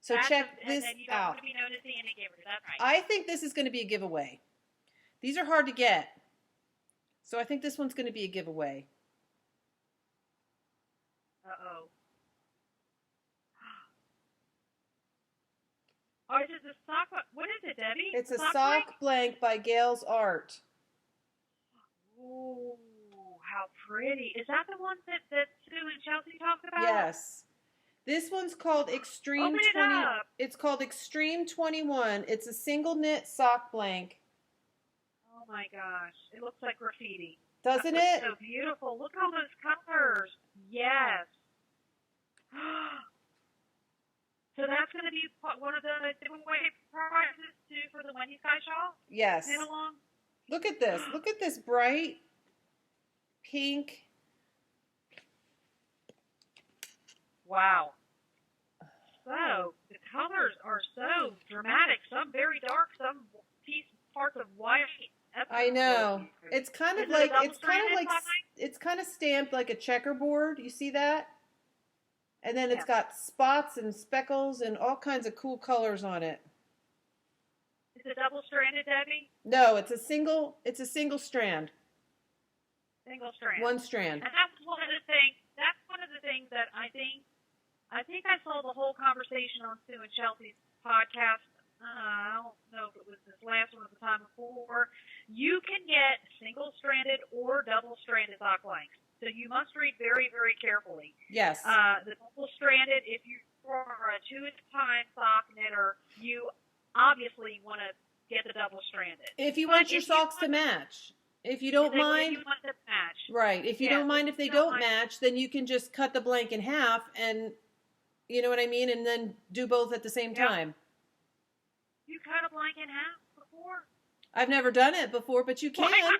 S1: So check this out. I think this is going to be a giveaway. These are hard to get. So I think this one's going to be a giveaway.
S2: Uh-oh. Oh, is it a sock? What is it, Debbie?
S1: It's a sock blank by Gail's Art.
S2: Ooh, how pretty. Is that the one that Sue and Chelsea talked about?
S1: Yes. This one's called Extreme 20. It's called Extreme 21. It's a single knit sock blank.
S2: Oh my gosh. It looks like graffiti.
S1: Doesn't it?
S2: So beautiful. Look at all those colors. Yes. So that's going to be one of the giveaway prizes too for the Wendy Sky Shawl?
S1: Yes.
S2: Knitalong?
S1: Look at this. Look at this bright pink.
S2: Wow. So the colors are so dramatic. Some very dark, some parts of white.
S1: I know. It's kind of like it's kind of stamped like a checkerboard. You see that? And then it's got spots and speckles and all kinds of cool colors on it.
S2: Is it double-stranded, Debbie?
S1: No, it's a single strand.
S2: Single strand.
S1: One strand.
S2: And that's one of the things. That's one of the things that I think I saw the whole conversation on Sue and Chelsea's podcast. I don't know if it was this last one or the time before. You can get single-stranded or double-stranded sock blanks. So you must read very, very carefully.
S1: Yes.
S2: The double-stranded, if you are a two-at-a-time sock knitter, you obviously want to get the double-stranded.
S1: If you want your socks to match. If you don't mind.
S2: If you want to match.
S1: Right. If you don't mind if they don't match, then you can just cut the blank in half and, you know what I mean, and then do both at the same time.
S2: You cut a blank in half before?
S1: I've never done it before, but you can.
S2: I know.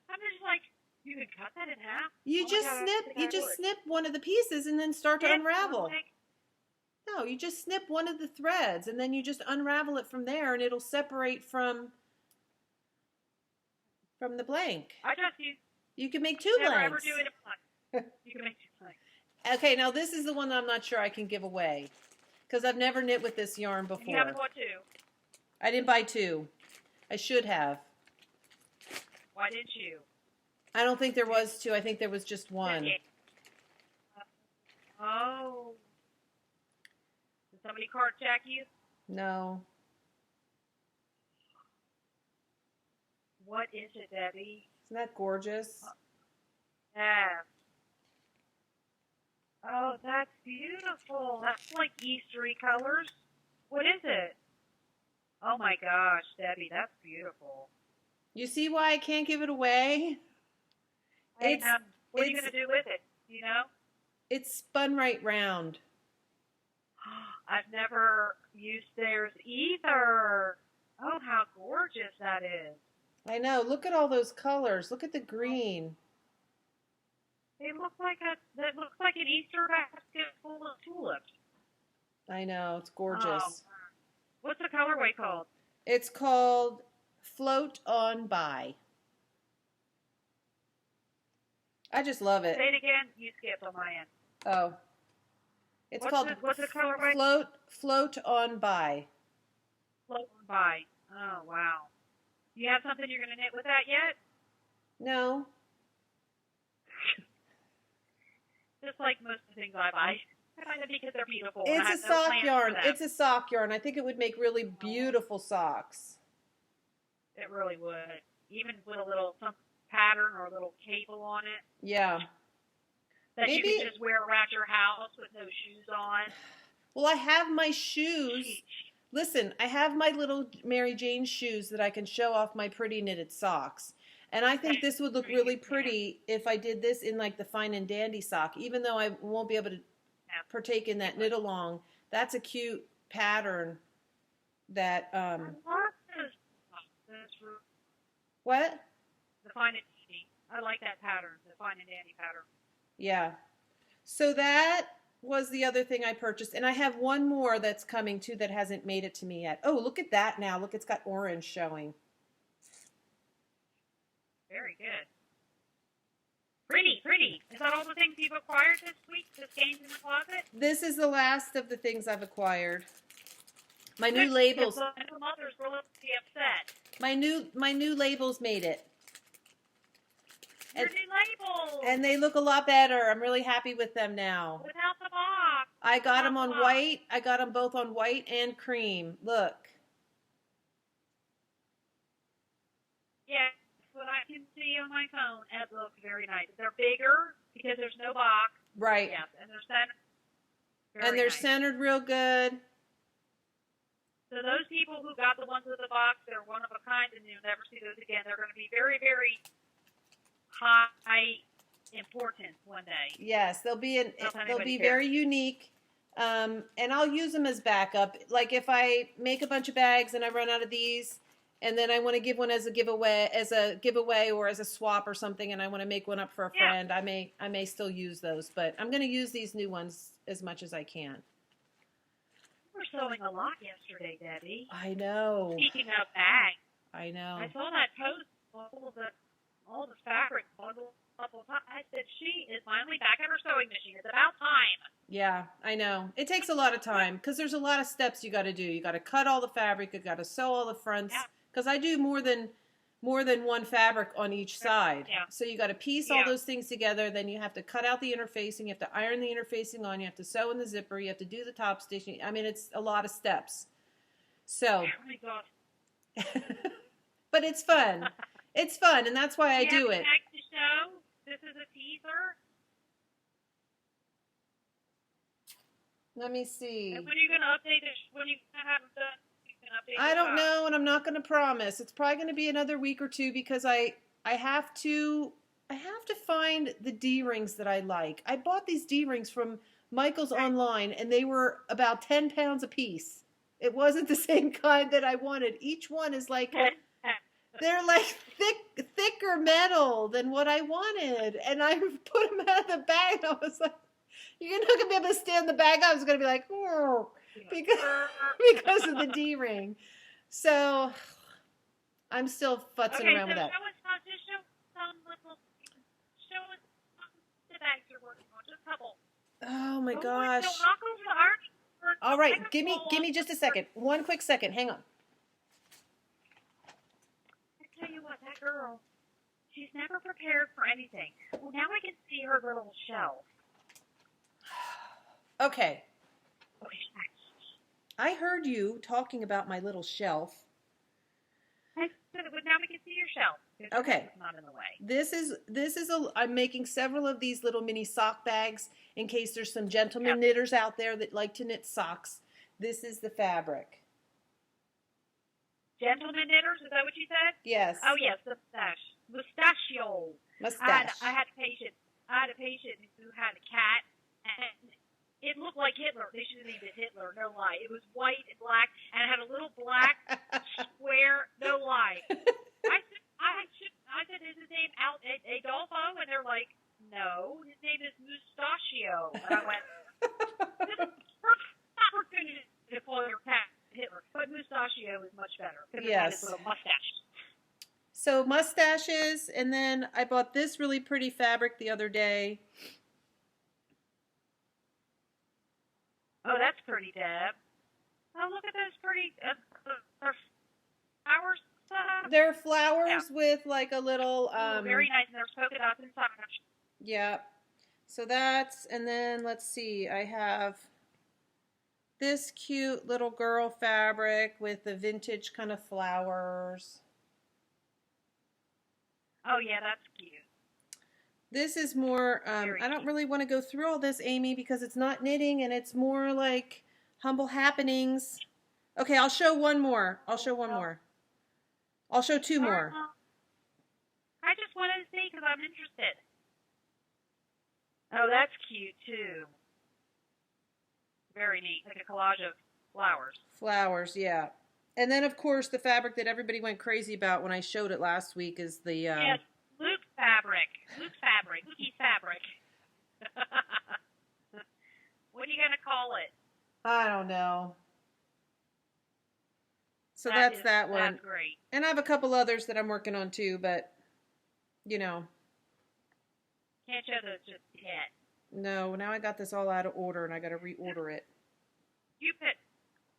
S2: I'm just like, you can cut that in half?
S1: You just snip one of the pieces and then start to unravel. No, you just snip one of the threads and then you just unravel it from there and it'll separate from the blank.
S2: I trust you.
S1: You can make two
S2: Never
S1: blanks.
S2: Ever do it in blank. You can make two blanks.
S1: Okay, now this is the one that I'm not sure I can give away because I've never knit with this yarn before.
S2: You haven't bought two.
S1: I didn't buy two. I should have.
S2: Why didn't you?
S1: I don't think there was two. I think there was just one.
S2: Oh. Did somebody carjack you?
S1: No.
S2: What is it, Debbie?
S1: Isn't that gorgeous?
S2: Yeah. Oh, that's beautiful. That's like Eastery colors. What is it? Oh my gosh, Debbie, that's beautiful.
S1: You see why I can't give it away?
S2: What are you going to do with it? You know?
S1: It's spun right round.
S2: I've never used theirs either. Oh, how gorgeous that is.
S1: I know. Look at all those colors. Look at the green.
S2: That looks like an Easter basket full of tulips.
S1: I know. It's gorgeous.
S2: Oh. What's the colorway called?
S1: It's called Float On By. I just love it.
S2: Say it again. You skipped on my end.
S1: Oh.
S2: What's the colorway?
S1: Float On By.
S2: Float On By. Oh, wow. You have something you're going to knit with that yet?
S1: No.
S2: Just like most of the things I buy. I find them because they're beautiful.
S1: It's a sock yarn. It's a sock yarn. I think it would make really beautiful socks.
S2: It really would. Even with a little some pattern or a little cable on it.
S1: Yeah.
S2: That you can just wear around your house with no shoes on.
S1: Well, I have my shoes. Listen, I have my little Mary Jane shoes that I can show off my pretty knitted socks. And I think this would look really pretty if I did this in like the fine and dandy sock, even though I won't be able to partake in that knit along. That's a cute pattern that what?
S2: The fine and dandy. I like that pattern, the fine and dandy pattern.
S1: Yeah. So that was the other thing I purchased. And I have one more that's coming too that hasn't made it to me yet. Oh, look at that now. Look, it's got orange showing.
S2: Very good. Pretty, pretty. Is that all the things you've acquired this week? The Skeins in the closet?
S1: This is the last of the things I've acquired. My new labels.
S2: Some others will be upset.
S1: My new labels made it.
S2: Your new labels.
S1: And they look a lot better. I'm really happy with them now.
S2: Without the box.
S1: I got them on white. I got them both on white and cream. Look.
S2: Yeah, what I can see on my phone, it looks very nice. They're bigger because there's no box.
S1: Right.
S2: Yes, and they're centered.
S1: And they're centered real good.
S2: So those people who got the ones with the box, they're one of a kind, and you'll never see those again. They're going to be very, very high importance one day.
S1: Yes, they'll be very unique. And I'll use them as backup. Like if I make a bunch of bags and I run out of these, and then I want to give one as a giveaway or as a swap or something, and I want to make one up for a friend, I may still use those. But I'm going to use these new ones as much as I can.
S2: You were sewing a lot yesterday, Debbie.
S1: I know.
S2: Speaking of bags.
S1: I know.
S2: I saw that post, all the fabric bundled up on top. I said, she is finally back at her sewing machine. It's about time.
S1: Yeah, I know. It takes a lot of time because there's a lot of steps you got to do. You got to cut all the fabric. You got to sew all the fronts. Because I do more than one fabric on each side.
S2: Yeah.
S1: So you got to piece all those things together. Then you have to cut out the interfacing. You have to iron the interfacing on. You have to sew in the zipper. You have to do the top stitching. I mean, it's a lot of steps. So.
S2: Oh my God.
S1: But it's fun. It's fun, and that's why I do it.
S2: Back to show. This is a teaser.
S1: Let me see.
S2: And when are you going to update it? When are you going to have them done?
S1: I don't know, and I'm not going to promise. It's probably going to be another week or two because I have to find the D-rings that I like. I bought these D-rings from Michael's online, and they were about 10 pounds a piece. It wasn't the same kind that I wanted. Each one is like, they're like thicker metal than what I wanted. And I put them out of the bag, and I was like, you're not going to be able to stand the bag. I was going to be like, oh. Because of the D-ring. So I'm still futzing around with that.
S2: Show us the bags you're working on. Just a couple.
S1: Oh my gosh.
S2: Don't knock over the iron.
S1: All right, give me just a second. One quick second. Hang on.
S2: I tell you what, that girl, she's never prepared for anything. Well, now I can see her little shelf.
S1: Okay. I heard you talking about my little shelf.
S2: Now we can see your shelf.
S1: Okay.
S2: It's not in the way.
S1: This is I'm making several of these little mini sock bags in case there's some gentleman knitters out there that like to knit socks. This is the fabric.
S2: Gentleman knitters, is that what you said?
S1: Yes.
S2: Oh yes, the mustachio.
S1: Mustache.
S2: I had a patient who had a cat, and it looked like Hitler. They should have named it Hitler, no lie. It was white and black, and it had a little black square, no lie. I said, is his name Adolfo? And they're like, no, his name is Mustachio. And I went, this is the perfect opportunity to call your cat Hitler. But Mustachio is much better, because it had his little mustache.
S1: So mustaches, and then I bought this really pretty fabric the other day.
S2: Oh, that's pretty, Deb. Oh, look at those pretty flowers.
S1: They're flowers with like a little...
S2: very nice, and there's polka dots inside.
S1: Yeah. So that's, and then let's see, I have this cute little girl fabric with the vintage kind of flowers.
S2: Oh, yeah, that's cute.
S1: This is more, I don't really want to go through all this, Amy, because it's not knitting and it's more like humble happenings. Okay, I'll show one more. I'll show one more. I'll show two more.
S2: I just wanted to see because I'm interested. Oh, that's cute too. Very neat, like a collage of flowers.
S1: Flowers, yeah. And then, of course, the fabric that everybody went crazy about when I showed it last week is the...
S2: yes, Luke fabric. Luke's fabric. Lukey's fabric. What are you going to call it?
S1: I don't know. So that's that one.
S2: That's great.
S1: And I have a couple others that I'm working on too, but, you know.
S2: Can't show those just yet.
S1: No, now I got this all out of order and I got to reorder it.
S2: You put...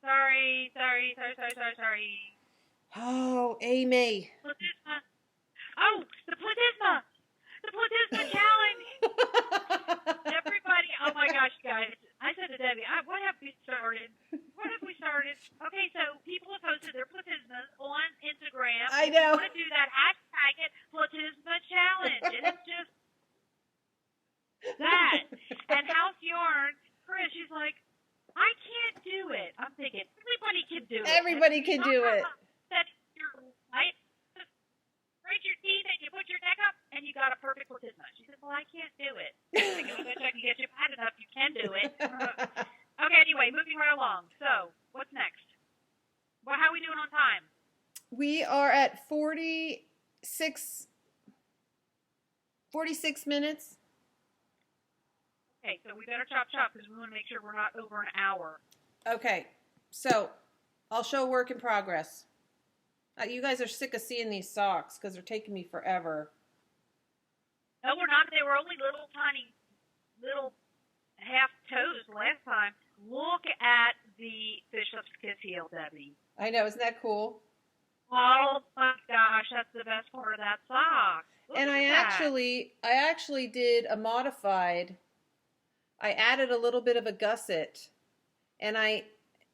S2: Sorry.
S1: Oh, Amy.
S2: Platisa. Oh, the Platisa. The Platisa challenge. Everybody, oh my gosh, guys. I said to Debbie, what have we started? Okay, so people have posted their Platismas on Instagram.
S1: I know.
S2: If you want to do that, hashtag it Platisma Challenge. And it's just that. And House Yarn, Chris, she's like, I can't do it. I'm thinking, everybody can do it.
S1: Everybody can do it.
S2: That's your right. Break your teeth and you put your neck up and you got a perfect Platisma. She said, well, I can't do it. I go, I can get you bad enough. You can do it. Okay, anyway, moving right along. So, what's next? Well, how are we doing on time?
S1: We are at 46 minutes.
S2: Okay, so we better chop because we want to make sure we're not over an hour.
S1: Okay, so I'll show work in progress. You guys are sick of seeing these socks because they're taking me forever.
S2: No, we're not. They were only little tiny, little half toes last time. Look at the Fish Lips Kiss heel, Debbie.
S1: I know, isn't that cool?
S2: Oh my gosh, that's the best part of that sock. Look
S1: and
S2: at
S1: I
S2: that.
S1: actually did a modified. I added a little bit of a gusset, and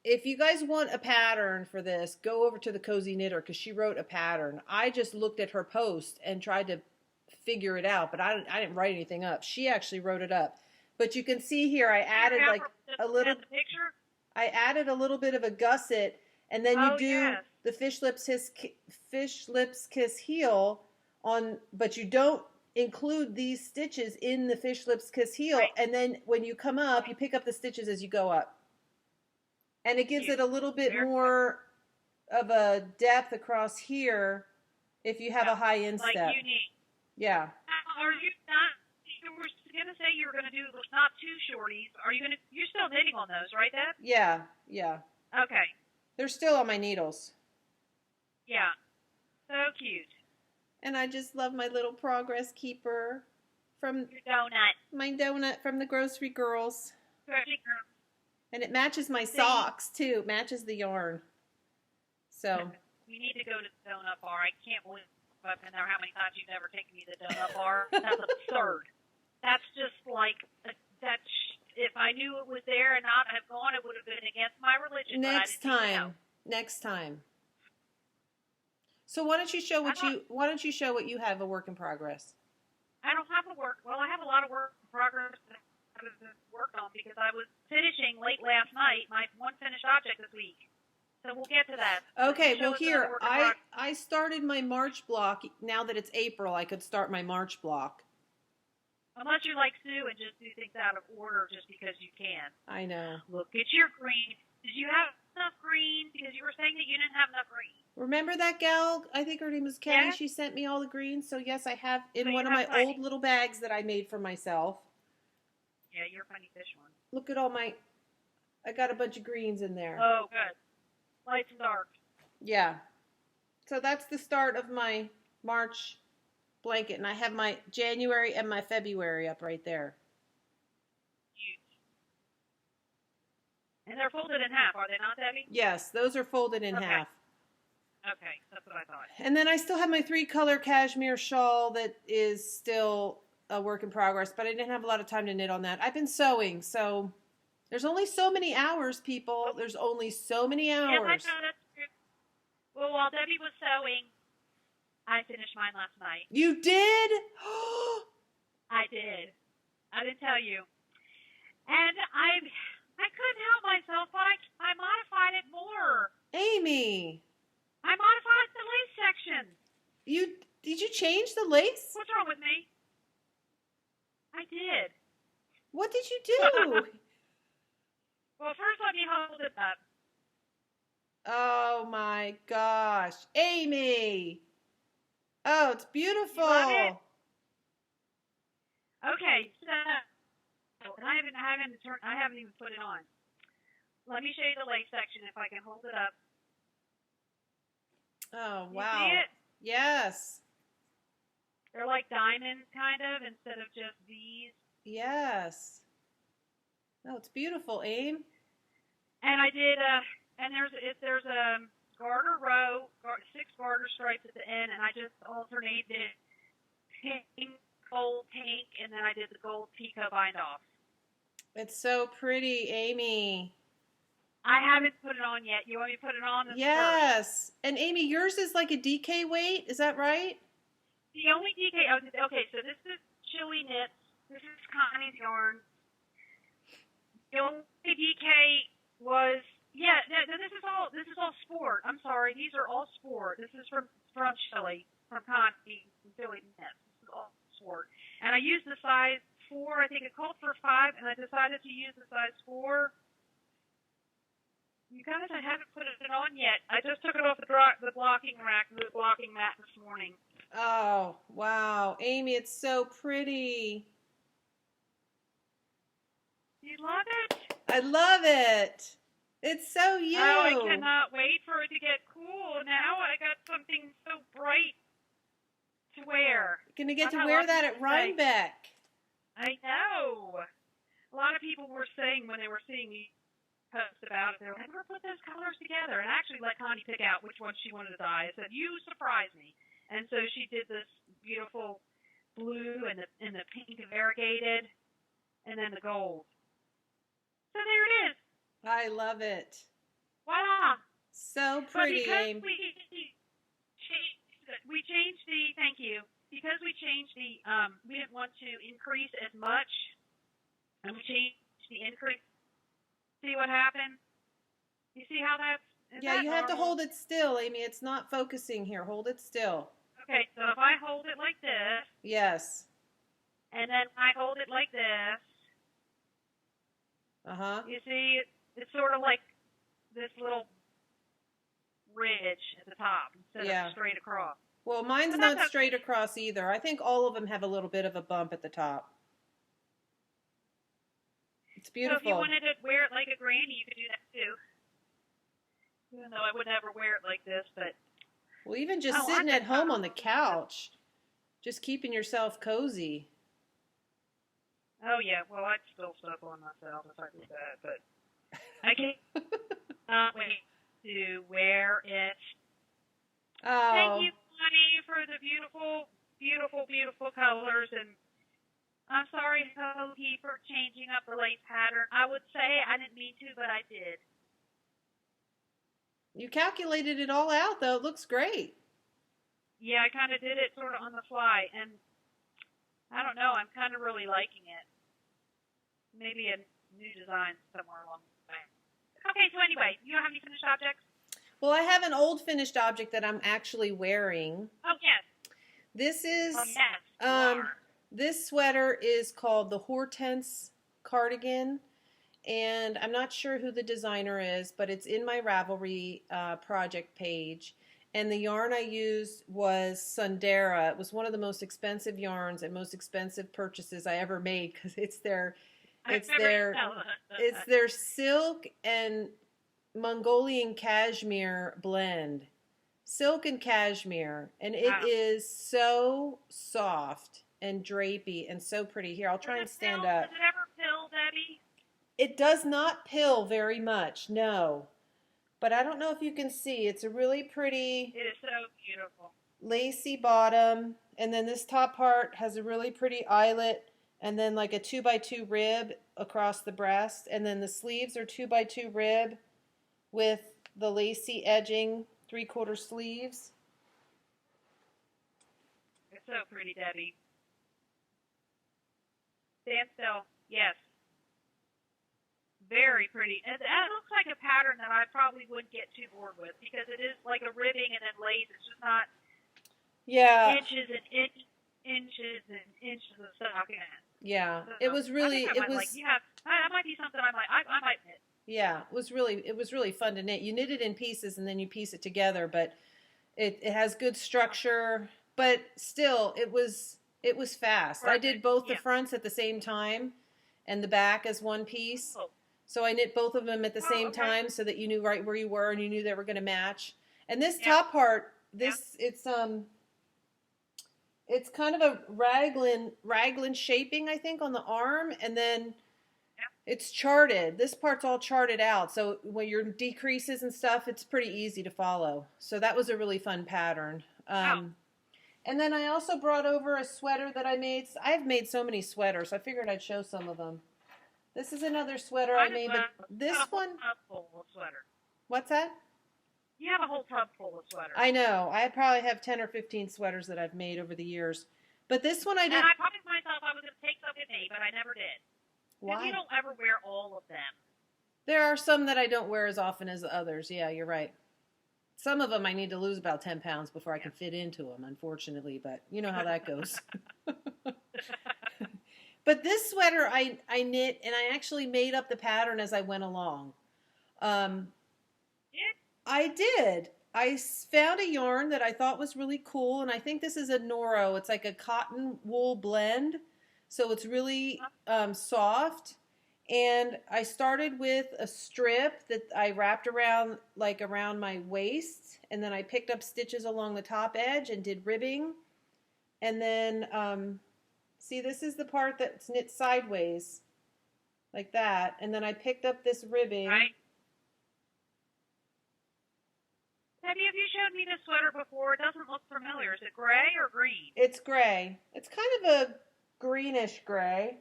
S1: if you guys want a pattern for this, go over to the Cozy Knitter because she wrote a pattern. I just looked at her post and tried to figure it out, but I didn't write anything up. She actually wrote it up. But you can see here I added like a little. I added a little bit of a gusset, and then you do the Fish Lips Kiss heel on, but you don't include these stitches in the Fish Lips Kiss heel, right. And then when you come up, you pick up the stitches as you go up. And it gives it a little bit more of a depth across here if you have a high instep.
S2: Like you need.
S1: Yeah.
S2: Are you not, you were going to say you were going to do not two shorties. Are you going to, you're still knitting on those, right, Deb?
S1: Yeah.
S2: Okay.
S1: They're still on my needles.
S2: Yeah. So cute.
S1: And I just love my little progress keeper from
S2: your donut.
S1: My donut from the Grocery Girls.
S2: Grocery Girls.
S1: And it matches my socks, too. It matches the yarn. So.
S2: We need to go to the donut bar. I can't believe I've been there how many times you've never taken me to the donut bar. That's absurd. That's just like, if I knew it was there and not have gone, it would have been against my religion.
S1: Next time. So why don't you show what you have a work in progress?
S2: I don't have a work. Well, I have a lot of work in progress that I worked on because I was finishing late last night my one finished object this week. So we'll get to that.
S1: Okay, well here, I started my March block. Now that it's April, I could start my March block.
S2: Unless you're like Sue and just do things out of order just because you can.
S1: I know.
S2: Look at your green. Did you have enough green? Because you were saying that you didn't have enough green.
S1: Remember that gal? I think her name was Kelly. Yeah. She sent me all the greens. So yes, I have in one of my old little bags that I made for myself.
S2: Yeah, you're a funny fish one.
S1: Look at all I got a bunch of greens in there.
S2: Oh, good. Light and dark.
S1: Yeah. So that's the start of my March blanket. And I have my January and my February up right there.
S2: Cute. And they're folded in half, are they not, Debbie?
S1: Yes, those are folded in half.
S2: Okay, that's what I thought.
S1: And then I still have my 3-color cashmere shawl that is still a work in progress, but I didn't have a lot of time to knit on that. I've been sewing, so there's only so many hours, people. There's only so many
S2: Yes, I
S1: hours.
S2: know that's true. Well, while Debbie was sewing, I finished mine last night.
S1: You did?
S2: I did. I didn't tell you. And I couldn't help myself, but I modified it more.
S1: Amy,
S2: I modified the lace section.
S1: did you change the lace?
S2: What's wrong with me? I did.
S1: What did you do?
S2: Well, first let me hold it up.
S1: Oh my gosh, Amy! Oh, it's beautiful.
S2: You love it? Okay, so I haven't even put it on. Let me show you the lace section if I can hold it up.
S1: Oh
S2: You
S1: wow!
S2: see it?
S1: Yes,
S2: They're like diamonds, kind of, instead of just V's.
S1: yes. Oh, it's beautiful, Aim.
S2: And I did, and there's a garter row, 6 garter stripes at the end, and I just alternated pink, gold, pink, and then I did the gold picot bind off.
S1: It's so pretty, Amy.
S2: I haven't put it on yet. You want me to put it on?
S1: Yes. And Amy, yours is like a DK weight, is that right?
S2: The only DK, okay, so this is Chili Knits. This is Connie's yarn. The only DK was, this is all sport. I'm sorry, these are all sport. This is from Chili, from Connie, Chili Knits. This is all sport. And I used the size 4, I think it called for 5, and I decided to use the size 4. You guys, I haven't put it on yet. I just took it off the blocking rack, the blocking mat this morning.
S1: Oh, wow. Amy, it's so pretty.
S2: You love it?
S1: I love it. It's so you.
S2: Oh, I cannot wait for it to get cool. Now I got something so bright to wear.
S1: You're going to get to wear that at Rhinebeck.
S2: I know. A lot of people were saying when they were seeing me post about it, they were like, we're going to put those colors together. And I actually let Connie pick out which one she wanted to dye. I said, you surprise me. And so she did this beautiful blue and the pink variegated and then the gold. So there it is.
S1: I love it.
S2: Voila.
S1: So pretty,
S2: Amy. We changed the, thank you, because we changed the, we didn't want to increase as much, and we changed the increase. See what happened? You see how that's,
S1: yeah, you have to hold it still, Amy. It's not focusing here. Hold it still.
S2: Okay, so if I hold it like this.
S1: Yes.
S2: And then I hold it like this.
S1: Uh-huh.
S2: You see, it's sort of like this little ridge at the top instead of straight across.
S1: Well, mine's not straight across either. I think all of them have a little bit of a bump at the top. It's beautiful.
S2: So if you wanted to wear it like a granny, you could do that too. Even though I would never wear it like this, but...
S1: Well, even just sitting at home on the couch, just keeping yourself cozy.
S2: Oh, yeah. Well, I'd spill stuff on myself if I did that, but I can't wait to wear it.
S1: Oh.
S2: Thank you, Connie, for the beautiful, beautiful, beautiful colors. And I'm sorry, Hoagie, for changing up the lace pattern. I would say I didn't mean to, but I did.
S1: You calculated it all out, though. It looks great.
S2: Yeah, I kind of did it sort of on the fly, and I don't know. I'm kind of really liking it. Maybe a new design somewhere along the way. Okay, so anyway, you don't have any finished objects?
S1: Well, I have an old finished object that I'm actually wearing.
S2: Oh, yes.
S1: This is,
S2: yes,
S1: this sweater is called the Hortense Cardigan. And I'm not sure who the designer is, but it's in my Ravelry project page. And the yarn I used was Sundera. It was one of the most expensive yarns and most expensive purchases I ever made because it's their silk and Mongolian cashmere blend. Silk and cashmere. And it is so soft and drapey and so pretty. Here, I'll try and stand up.
S2: Does it ever pill, Debbie?
S1: It does not pill very much, no. But I don't know if you can see. It's a really pretty...
S2: It is so beautiful.
S1: lacy bottom, and then this top part has a really pretty eyelet, and then like a 2x2 rib across the breast, and then the sleeves are 2x2 rib with the lacy edging, 3/4 sleeves.
S2: It's so pretty, Debbie. Stand still. Yes. Very pretty. And that looks like a pattern that I probably wouldn't get too bored with because it is like a ribbing and then lace. It's just not inches and inches and inches of stocking.
S1: Yeah,
S2: So
S1: it was really,
S2: that might be something I might knit.
S1: Yeah, it was really fun to knit. You knit it in pieces and then you piece it together, but it has good structure, but still it was fast. I did both the fronts at the same time and the back as one piece.
S2: Oh.
S1: So I knit both of them at the same time so that you knew right where you were and you knew they were going to match. And this top part, it's kind of a raglan shaping, I think, on the arm, and then it's charted. This part's all charted out, so when your decreases and stuff, it's pretty easy to follow. So that was a really fun pattern. And then I also brought over a sweater that I made. I've made so many sweaters. I figured I'd show some of them. This is another sweater I made, but this one... What's that?
S2: You have a whole tub full of sweaters.
S1: I know. I probably have 10 or 15 sweaters that I've made over the years. But this one I did...
S2: And I promised myself I was going to take some with me, but I never did.
S1: Why?
S2: Because you don't ever wear all of them.
S1: There are some that I don't wear as often as the others. Yeah, you're right. Some of them I need to lose about 10 pounds before I can fit into them, unfortunately. But you know how that goes. But this sweater I knit, and I actually made up the pattern as I went along. I did. I found a yarn that I thought was really cool, and I think this is a Noro. It's like a cotton wool blend, so it's really soft. And I started with a strip that I wrapped around my waist, and then I picked up stitches along the top edge and did ribbing. And then, see, this is the part that's knit sideways, like that. And then I picked up this ribbing.
S2: Right. Debbie, have you showed me this sweater before? It doesn't look familiar. Is it gray or green?
S1: It's gray. It's kind of a greenish gray.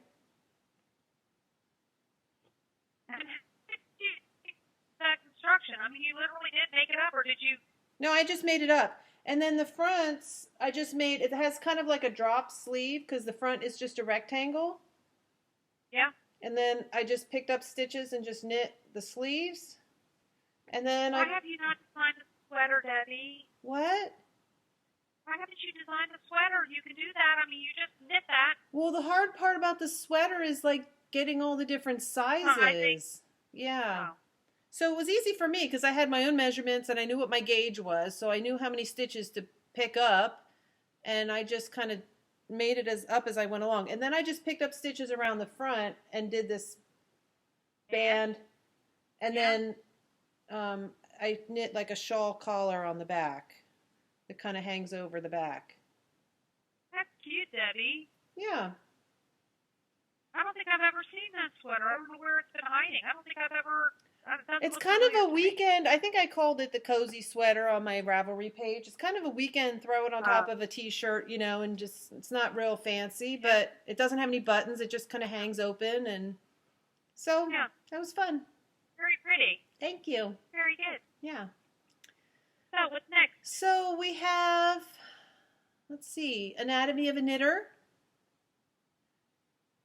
S2: And how did you make that construction? I mean, you literally did make it up, or did you?
S1: No, I just made it up. And then the fronts, I just made, it has kind of like a drop sleeve because the front is just a rectangle.
S2: Yeah.
S1: And then I just picked up stitches and just knit the sleeves. And then
S2: Why have you not designed the sweater, Debbie?
S1: What?
S2: Why haven't you designed the sweater? You can do that. I mean, you just knit that.
S1: Well, the hard part about the sweater is like getting all the different sizes. Yeah.
S2: Oh.
S1: So it was easy for me because I had my own measurements and I knew what my gauge was. So I knew how many stitches to pick up. And I just kind of made it up as I went along. And then I just picked up stitches around the front and did this band. And then I knit like a shawl collar on the back. It kind of hangs over the back.
S2: That's cute, Debbie.
S1: Yeah.
S2: I don't think I've ever seen that sweater. I don't know where it's been hiding. I don't think I've ever...
S1: It's kind of a weekend. I think I called it the cozy sweater on my Ravelry page. It's kind of a weekend, throw it on top of a t-shirt, you know, and just, it's not real fancy, but it doesn't have any buttons. It just kind of hangs open. And so that was fun.
S2: Very pretty.
S1: Thank you.
S2: Very good.
S1: Yeah.
S2: So what's next?
S1: So we have, let's see, Anatomy of a Knitter.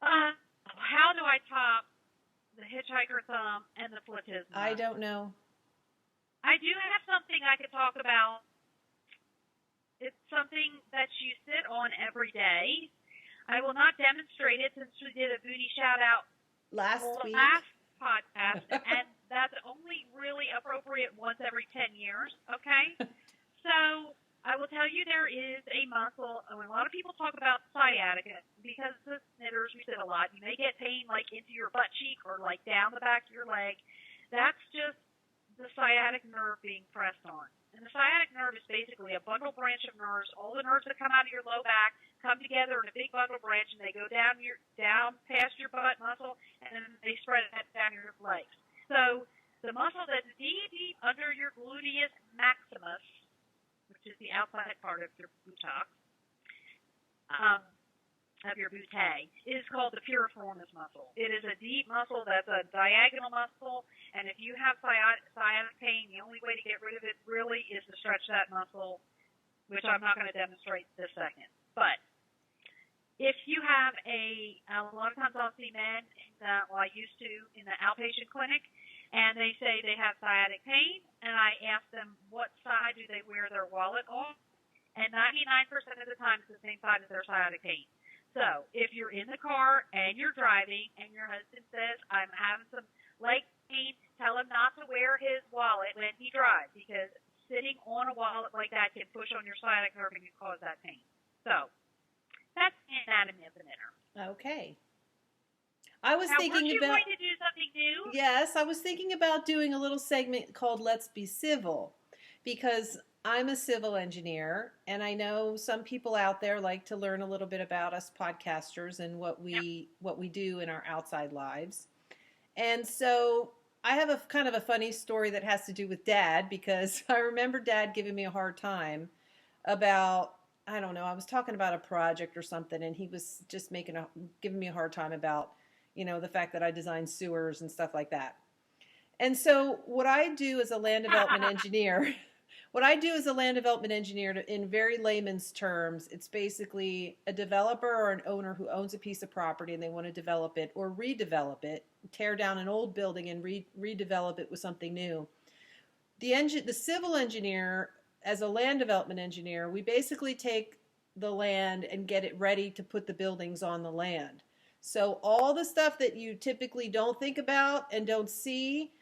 S2: How do I top the hitchhiker thumb and the platisa?
S1: I don't know.
S2: I do have something I could talk about. It's something that you sit on every day. I will not demonstrate it since we did a booty shout out
S1: last
S2: podcast, and that's only really appropriate once every 10 years, okay? So I will tell you there is a muscle, and a lot of people talk about sciatica, because as knitters, we sit a lot. You may get pain like into your butt cheek or like down the back of your leg. That's just the sciatic nerve being pressed on. And the sciatic nerve is basically a bundle branch of nerves. All the nerves that come out of your low back come together in a big bundle branch, and they go down past your butt muscle, and then they spread down your legs. So the muscle that's deep under your gluteus maximus, which is the outside part of your buttocks, of your butte, is called the piriformis muscle. It is a deep muscle that's a diagonal muscle, and if you have sciatic pain, the only way to get rid of it really is to stretch that muscle, which I'm not going to demonstrate this second. But if you have a lot of times I'll see men, well, I used to in the outpatient clinic, and they say they have sciatic pain, and I ask them what side do they wear their wallet on, and 99% of the time it's the same side as their sciatic pain. So if you're in the car and you're driving and your husband says, I'm having some leg pain, tell him not to wear his wallet when he drives, because sitting on a wallet like that can push on your sciatic nerve and can cause that pain. So that's the anatomy of the knitter.
S1: Okay. I was thinking
S2: about.
S1: Going
S2: to do something new?
S1: Yes, I was thinking about doing a little segment called Let's Be Civil, because I'm a civil engineer, and I know some people out there like to learn a little bit about us podcasters and what we do in our outside lives. And so I have a kind of a funny story that has to do with Dad, because I remember Dad giving me a hard time about, I don't know, I was talking about a project or something, and he was just giving me a hard time about, the fact that I design sewers and stuff like that. And so what I do as a land development engineer, in very layman's terms, it's basically a developer or an owner who owns a piece of property and they want to develop it or redevelop it, tear down an old building and redevelop it with something new. The civil engineer, as a land development engineer, we basically take the land and get it ready to put the buildings on the land. So all the stuff that you typically don't think about and don't see,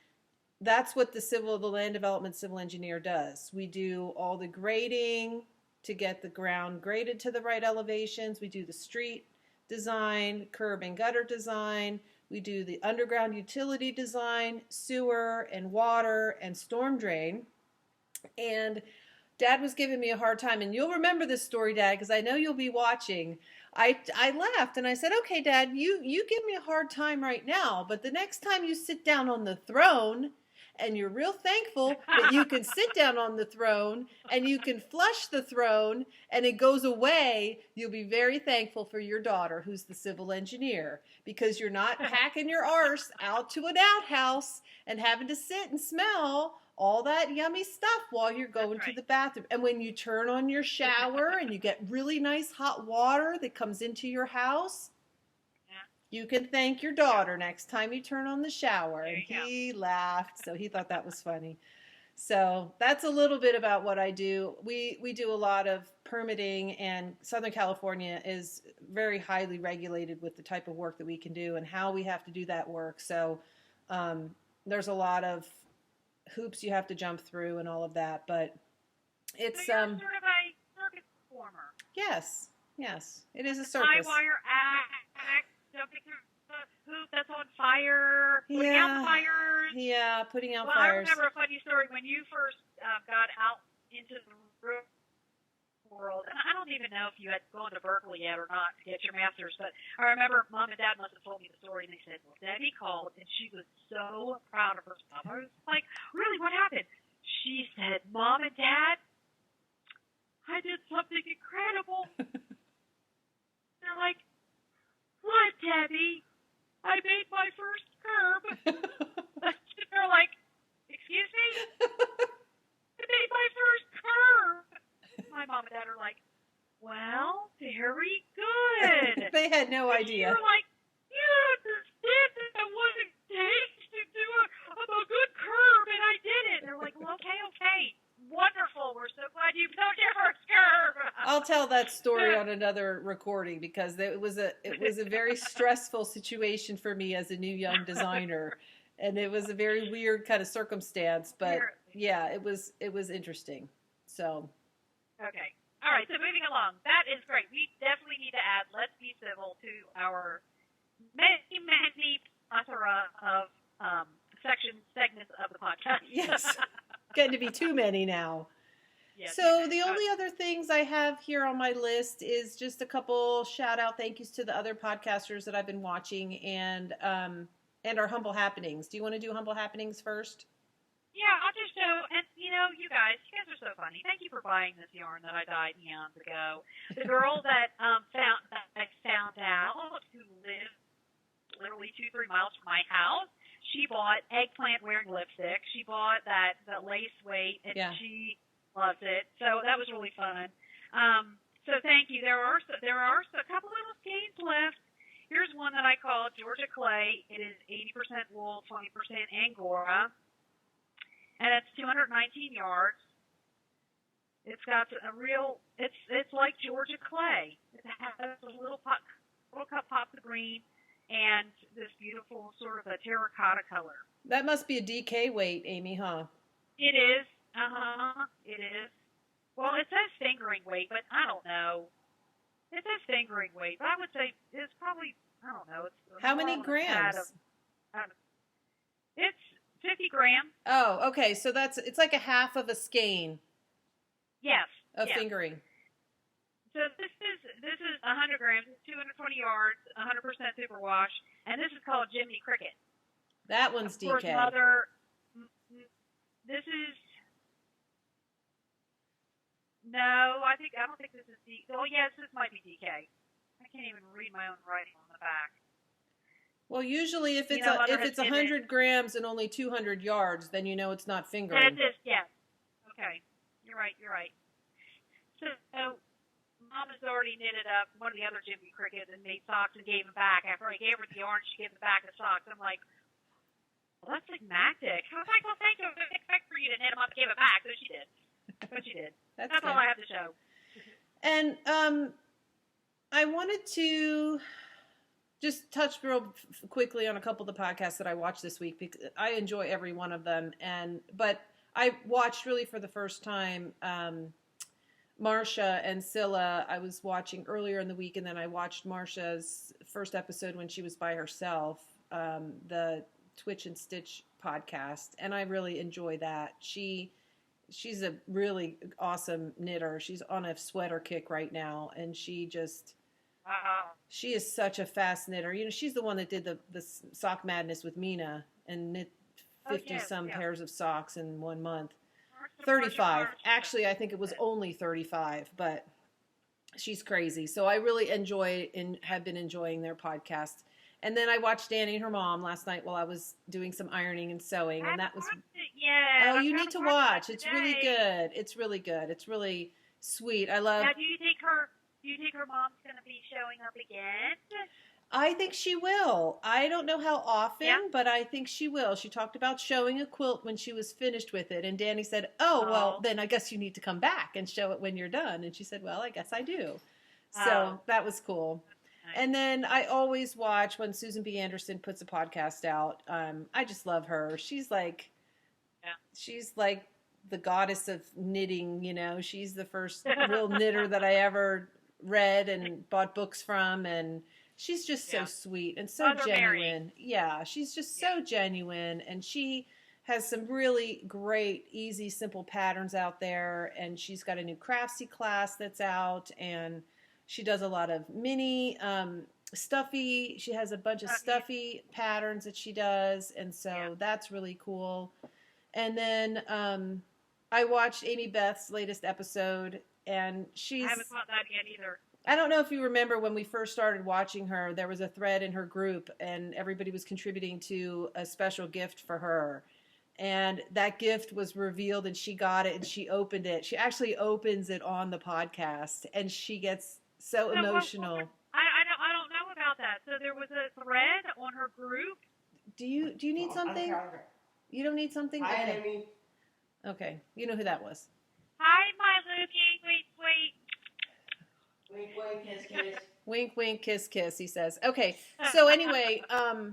S1: that's what the land development civil engineer does. We do all the grading to get the ground graded to the right elevations. We do the street design, curb and gutter design. We do the underground utility design, sewer and water and storm drain. And Dad was giving me a hard time, and you'll remember this story, Dad, because I know you'll be watching. I laughed and I said, okay, Dad, you give me a hard time right now, but the next time you sit down on the throne and you're real thankful that you can sit down on the throne and you can flush the throne and it goes away, you'll be very thankful for your daughter, who's the civil engineer, because you're not packing your arse out to an outhouse and having to sit and smell all that yummy stuff while you're going to the bathroom. And when you turn on your shower and you get really nice hot water that comes into your house, you can thank your daughter next time you turn on the shower. And he laughed, so he thought that was funny. So that's a little bit about what I do. We do a lot of permitting, and Southern California is very highly regulated with the type of work that we can do and how we have to do that work. So there's a lot of hoops you have to jump through and all of that, but it's
S2: so you're sort of a circus performer.
S1: Yes, it is a circus.
S2: High wire act, jumping through the hoop that's on fire, putting out fires.
S1: Yeah, putting out
S2: I
S1: fires.
S2: remember a funny story when you first got out into the real world, and I don't even know if you had gone to Berkeley yet or not to get your master's, but I remember Mom and Dad must have told me the story, and they said, well, Debbie called, and she was so proud of herself. I was like, really, what happened? She said, Mom and Dad, I did something incredible. They're like, what, Debbie? I made my first curb. They're like, excuse me? I made my first curb. My mom and Dad are like, well, very good.
S1: They had no idea.
S2: You're like, you don't understand that what it takes to do a good curb, and I did it. They're like, well, okay. Wonderful. We're so glad you built your first curb.
S1: I'll tell that story on another recording, because it was a very stressful situation for me as a new young designer, and it was a very weird kind of circumstance. But yeah, it was interesting. So.
S2: Okay. All right. So moving along, that is great. We definitely need to add "Let's Be Civil" to our many plethora of segments of the podcast.
S1: Yes. Getting to be too many now.
S2: Yes,
S1: so the only other things I have here on my list is just a couple shout out thank yous to the other podcasters that I've been watching, and our Humble Happenings. Do you want to do Humble Happenings first?
S2: Yeah, I'll just show, and you guys are so funny. Thank you for buying this yarn that I dyed eons ago. The girl that I found out, who lives literally 2-3 miles from my house, she bought eggplant wearing lipstick. She bought the lace weight, and
S1: Yeah.
S2: she loves it. So that was really fun. So thank you. There are a couple little skeins left. Here's one that I call Georgia Clay. It is 80% wool, 20% Angora. And it's 219 yards. It's got it's like Georgia Clay. It has a little cup pops of green and this beautiful sort of a terracotta color.
S1: That must be a DK weight, Amy, huh?
S2: It is. It is. Well, it says fingering weight, but I don't know. It says fingering weight, but I would say it's probably, I don't know.
S1: How many grams?
S2: It's 50 grams.
S1: Oh, okay. So it's like a half of a skein.
S2: Yes.
S1: Of fingering.
S2: So this is 100 grams, 220 yards, 100% superwash, and this is called Jiminy Cricket.
S1: That one's DK.
S2: Of course, this is, no, I don't think this is DK. Oh, yes, this might be DK. I can't even read my own writing on the back.
S1: Well, usually if it's 100 grams and only 200 yards, then you know it's not fingering.
S2: That is, yes. Okay. You're right. So Mom has already knitted up one of the other Jimmy Crickets and made socks and gave them back. After I gave her the yarn, she gave them back the socks. I'm like, well, that's like magic. I was like, well, thank you. I didn't expect for you to knit them up and give it back. So she did. But she did. That's all I have to show.
S1: And I wanted to just touch real quickly on a couple of the podcasts that I watched this week because I enjoy every one of them. But I watched really for the first time Marsha and Scylla. I was watching earlier in the week, and then I watched Marsha's first episode when she was by herself, the Twitch and Stitch podcast, and I really enjoy that. She's a really awesome knitter. She's on a sweater kick right now, and she is such a fast knitter. She's the one that did the sock madness with Mina and knit 50 pairs of socks in 1 month. 35. Actually, I think it was only 35, but she's crazy. So I really enjoy and have been enjoying their podcast. And then I watched Danny and her mom last night while I was doing some ironing and sewing, and that was oh, you need to watch. It's really good. It's really good. It's really sweet. I love.
S2: Now, do you think her mom's going to be showing up again?
S1: I think she will. I don't know how often, but I think she will. She talked about showing a quilt when she was finished with it, and Danny said, "Oh, well, then I guess you need to come back and show it when you're done." And she said, "Well, I guess I do." So that was cool. And then I always watch when Susan B. Anderson puts a podcast out. I just love her. She's like the goddess of knitting. She's the first real knitter that I ever read and bought books from, and she's just so sweet and so genuine. Yeah, she's just so genuine, and she has some really great, easy, simple patterns out there, and she's got a new Craftsy class that's out, and she does a lot of mini stuffy. She has a bunch of stuffy patterns that she does, and so that's really cool. And then I watched Amy Beth's latest episode, and I
S2: haven't caught that yet either.
S1: I don't know if you remember when we first started watching her, there was a thread in her group, and everybody was contributing to a special gift for her. And that gift was revealed, and she got it, and she opened it. She actually opens it on the podcast, and she gets so emotional.
S2: I don't know about that. So there was a thread on her group.
S1: Do you need something? You don't need something?
S3: Hi, Amy.
S1: Okay. You know who that was.
S2: Hi, my Lukey. Wait.
S3: Wink, wink, kiss, kiss.
S1: Wink, wink, kiss, kiss, he says. Okay. So anyway,
S2: okay,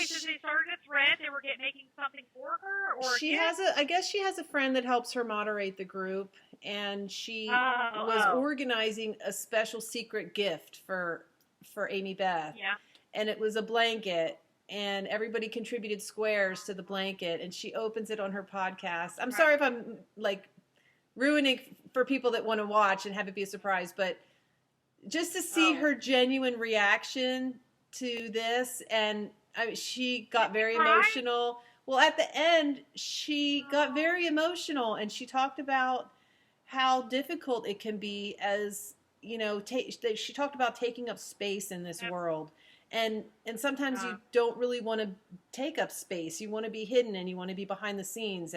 S2: so they started a thread. They were making something for her, or
S1: I guess she has a friend that helps her moderate the group, and she was organizing a special secret gift for Amy Beth.
S2: Yeah.
S1: And it was a blanket, and everybody contributed squares to the blanket, and she opens it on her podcast. I'm sorry if I'm ruining for people that want to watch and have it be a surprise, but just to see her genuine reaction to this, and she got very emotional Well, at the end, she got very emotional, and she talked about how difficult it can be as, she talked about taking up space in this world. And sometimes you don't really want to take up space. You want to be hidden, and you want to be behind the scenes.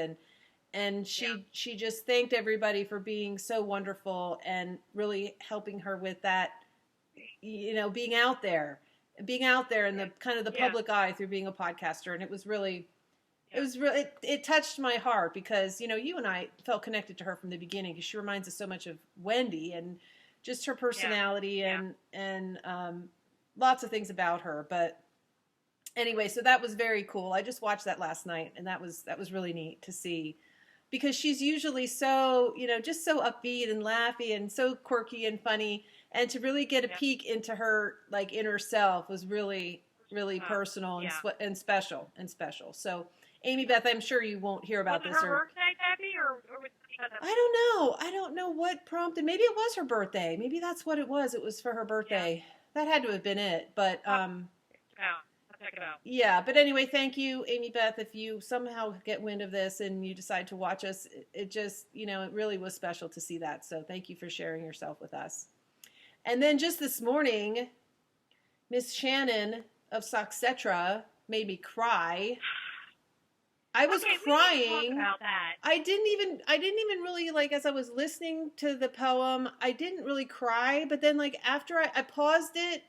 S1: And she just thanked everybody for being so wonderful and really helping her with that, being out there in the kind of the public eye through being a podcaster. And it was really, it touched my heart because, you and I felt connected to her from the beginning because she reminds us so much of Wendy and just her personality and lots of things about her. But anyway, so that was very cool. I just watched that last night, and that was really neat to see because she's usually so, just so upbeat and laughy and so quirky and funny. And to really get a peek into her like inner self was really, really personal and special. So, Amy Beth, I'm sure you won't hear about this.
S2: Was it her birthday, Debbie, or was it
S1: I don't know. I don't know what prompted. Maybe it was her birthday. Maybe that's what it was. It was for her birthday. That had to have been it. But
S2: I'll check it out.
S1: Yeah. But anyway, thank you, Amy Beth. If you somehow get wind of this and you decide to watch us, it just, it really was special to see that. So thank you for sharing yourself with us. And then just this morning, Miss Shannon of Soxetra made me cry. I was crying.
S2: We didn't talk about that.
S1: I didn't even really, like, as I was listening to the poem, I didn't really cry. But then, like, after I paused it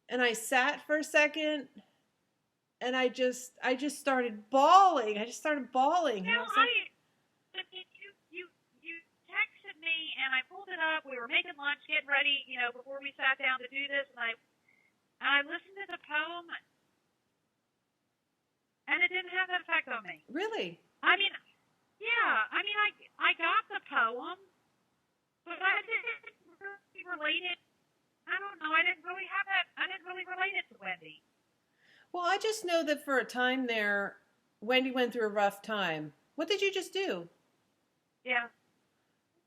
S1: and I sat for a second and I just started bawling.
S2: You texted me and I pulled it up. We were making lunch, getting ready, before we sat down to do this. And I listened to the poem. And it didn't have that effect on me.
S1: Really?
S2: I mean, I got the poem, but I didn't really relate it. I don't know. I didn't really have that. I didn't really relate it to Wendy.
S1: Well, I just know that for a time there, Wendy went through a rough time. What did you just do?
S2: Yeah.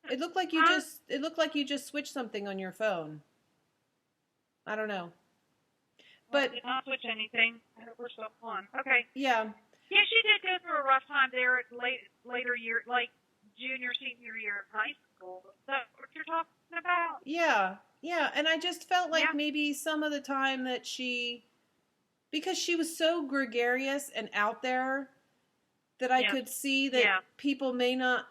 S1: It looked like you just switched something on your phone. I don't know. But
S2: I did not switch anything. We're still on. Okay.
S1: Yeah.
S2: Yeah, she did go through a rough time there at later year, like junior, senior year of high school. Is that what you're talking about?
S1: Yeah. Yeah. And I just felt like maybe some of the time that because she was so gregarious and out there that I could see that people may not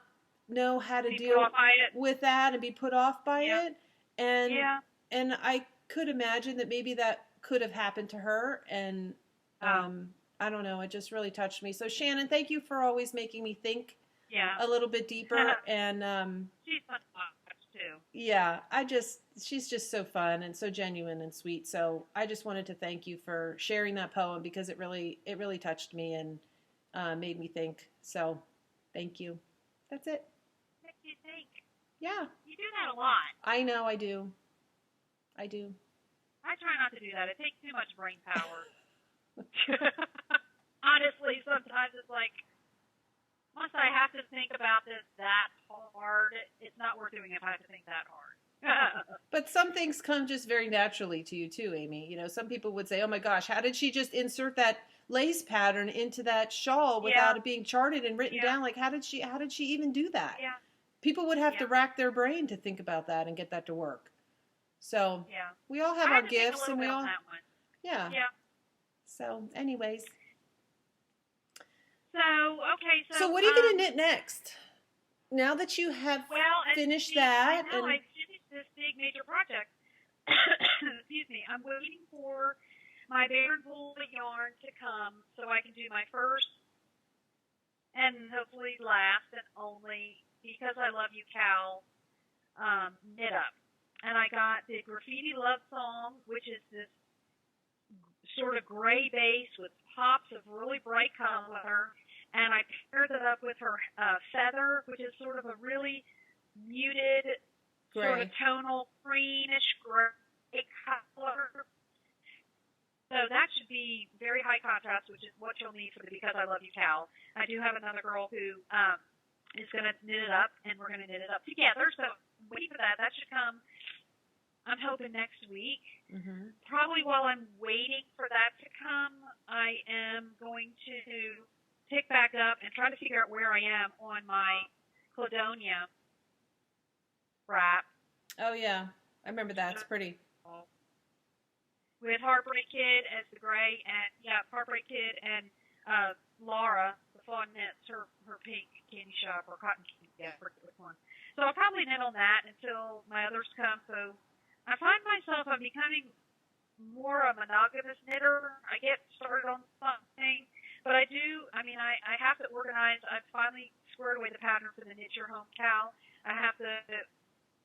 S1: know how to deal with that and be put off by it. And I could imagine that maybe that could have happened to her, and I don't know, it just really touched me. So Shannon, thank you for always making me think a little bit deeper. And
S2: she's fun to watch too.
S1: Yeah, she's just so fun and so genuine and sweet. So I just wanted to thank you for sharing that poem because it really touched me and made me think. So thank you. That's it.
S2: Make you think.
S1: Yeah.
S2: You do that a lot.
S1: I know, I do.
S2: I try not to do that. It takes too much brain power. Honestly, sometimes it's like, once I have to think about this that hard, it's not worth doing if I have to think that hard.
S1: But some things come just very naturally to you too, Amy. Some people would say, oh my gosh, how did she just insert that lace pattern into that shawl without it being charted and written down? Like, how did she even do that?
S2: Yeah.
S1: People would have to rack their brain to think about that and get that to work. So we all have our gifts, and we all, yeah. So, anyways.
S2: So
S1: what are you going to knit next? Now that you have finished that,
S2: I know I finished this big major project. Excuse me. I'm waiting for my Baron Bull yarn to come so I can do my first and hopefully last and only Because I Love You KAL knit up. And I got the Graffiti Love Song, which is this sort of gray base with pops of really bright color. And I paired it up with her feather, which is sort of a really muted, sort of tonal, greenish gray color. So that should be very high contrast, which is what you'll need for the Because I Love You KAL. I do have another girl who is going to knit it up, and we're going to knit it up together. So wait for that. That should come, I'm hoping, next week.
S1: Mm-hmm.
S2: Probably while I'm waiting for that to come, I am going to pick back up and try to figure out where I am on my Cladonia wrap.
S1: Oh yeah, I remember that. It's pretty.
S2: With Heartbreak Kid as the gray, and Heartbreak Kid and Laura, the fawn knits her pink candy shop or cotton candy. Yeah, I forget which one. So I'll probably knit on that until my others come. So I find myself I'm becoming more a monogamous knitter. I get started on something, but I do. I mean, I have to organize. I've finally squared away the pattern for the Knit Your Home KAL. I have to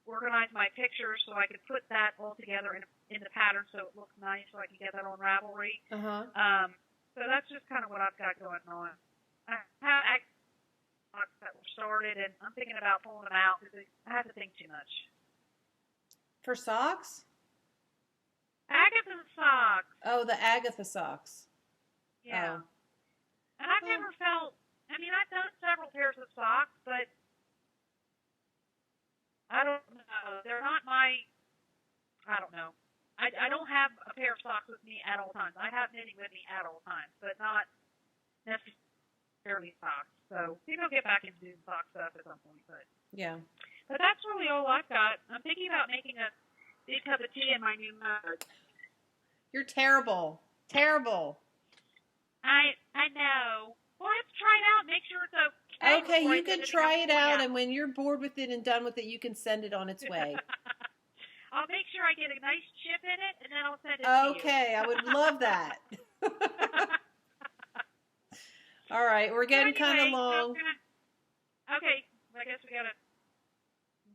S2: organize my pictures so I can put that all together in the pattern so it looks nice, so I can get that on Ravelry. So that's just kind of what I've got going on. I have socks that were started, and I'm thinking about pulling them out because I have to think too much.
S1: For socks?
S2: Agatha socks.
S1: Oh, the Agatha socks.
S2: Yeah.
S1: Oh.
S2: And I've never felt, I mean, I've done several pairs of socks, but I don't know. They're not my, I don't know. I don't have a pair of socks with me at all times. I have knitting with me at all times, but not necessarily socks. So maybe I'll get back into doing sock stuff at some point. But
S1: Yeah.
S2: But that's really all I've got. I'm thinking about making a big cup of tea in my new mug.
S1: You're terrible. Terrible.
S2: I know. Well, let's try it out and make sure it's okay.
S1: Okay,
S2: before I
S1: you can
S2: send it
S1: try it out,
S2: out.
S1: and when you're bored with it and done with it, you can send it on its way.
S2: I'll make sure I get a nice chip in it, and then I'll send it to you.
S1: Okay, I would love that. All right, we're getting kind of long.
S2: Okay, I guess we gotta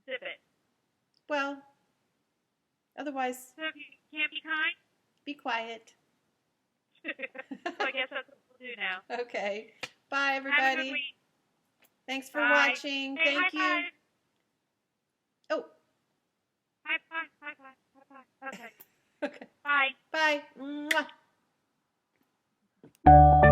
S2: zip it.
S1: Well, otherwise,
S2: So if you can't be kind,
S1: be quiet.
S2: so I guess that's what we'll do now.
S1: Okay. Bye,
S2: Have a good
S1: everybody.
S2: week.
S1: Thanks for
S2: Bye.
S1: watching.
S2: Hey,
S1: Thank
S2: high
S1: you.
S2: five.
S1: Oh.
S2: High five. High five. High five. Okay.
S1: Okay.
S2: Bye.
S1: Bye. Mwah.